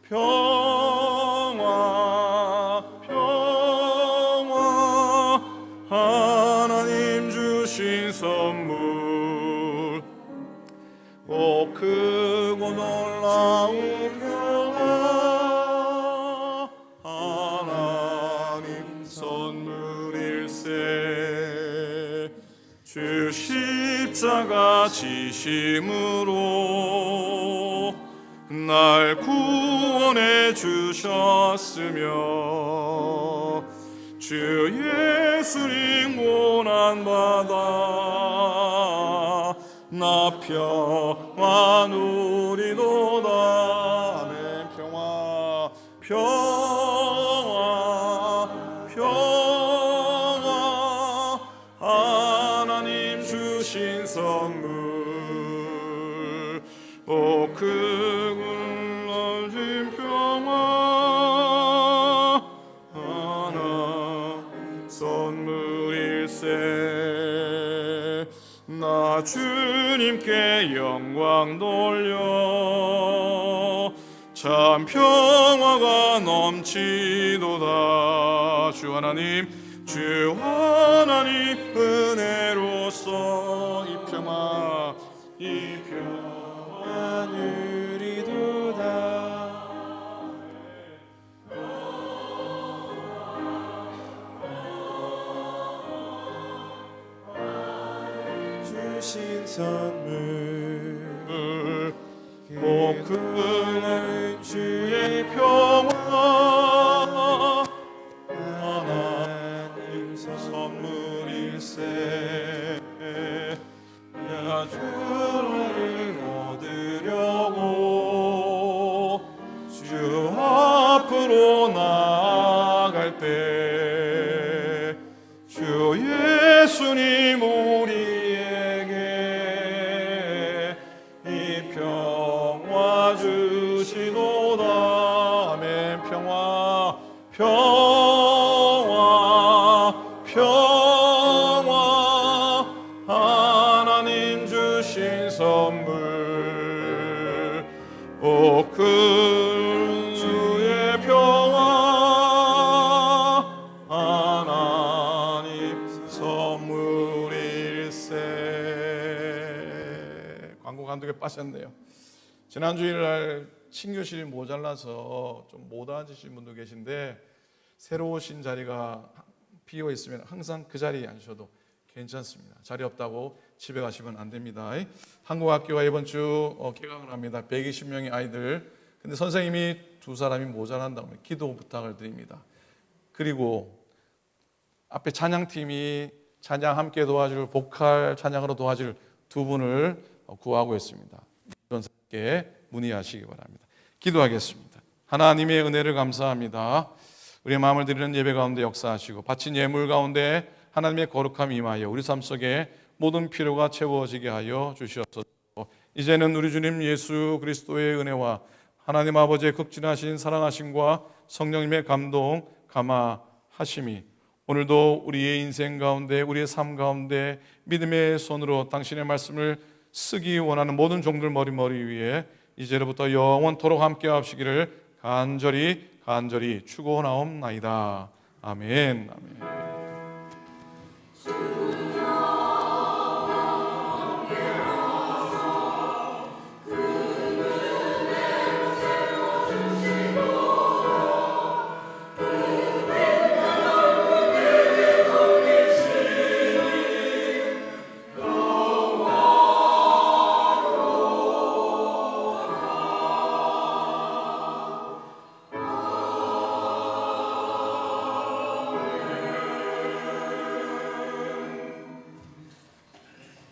Speaker 1: 평화 평화 하나님 주신 선물 오 크고 놀라운 평화 하나님 선물일세. 주 십자가 지심으로 날 구원해 주셨으며 주 예수님 고난받아 나 평화 누리도다. 아멘. 평화 평화 평화 하나님 주신 선물 오 크고 놀라신 평화 하나 선물일세. 나 주님께 영광 돌려 참 평화가 넘치도다. 주 하나님 은혜로서 이 평화 누리도다. 주신 선물 오 큰 주의 평화 하나님 선물일세. 야 주를 얻으려고 주 앞으로 나아갈 때 주 예수님 우리에게 이 평화 주시도다. 아멘. 평화 평화 평화 하나님 주신 선 감독에 빠졌네요. 지난 주일날 친교실이 모자라서 좀 못 앉으신 분도 계신데 새로 오신 자리가 비어 있으면 항상 그 자리에 앉으셔도 괜찮습니다. 자리 없다고 집에 가시면 안 됩니다. 한국 학교가 이번 주 개강을 합니다. 120명의 아이들. 근데 선생님이 2사람이 모자란다고 기도 부탁을 드립니다. 그리고 앞에 찬양팀이 찬양 함께 도와줄 보컬 찬양으로 도와줄 2분을 구하고 있습니다. 전사께 문의하시기 바랍니다. 기도하겠습니다. 하나님의 은혜를 감사합니다. 우리의 마음을 드리는 예배 가운데 역사하시고 바친 예물 가운데 하나님의 거룩함이 임하여 우리 삶 속에 모든 필요가 채워지게 하여 주시옵소서. 이제는 우리 주님 예수 그리스도의 은혜와 하나님 아버지의 극진하신 사랑하심과 성령님의 감동 감화하심이 오늘도 우리의 인생 가운데 우리의 삶 가운데 믿음의 손으로 당신의 말씀을 쓰기 원하는 모든 종들 머리 위에 이제로부터 영원토록 함께 하시기를 간절히 축원하옵나이다. 아멘.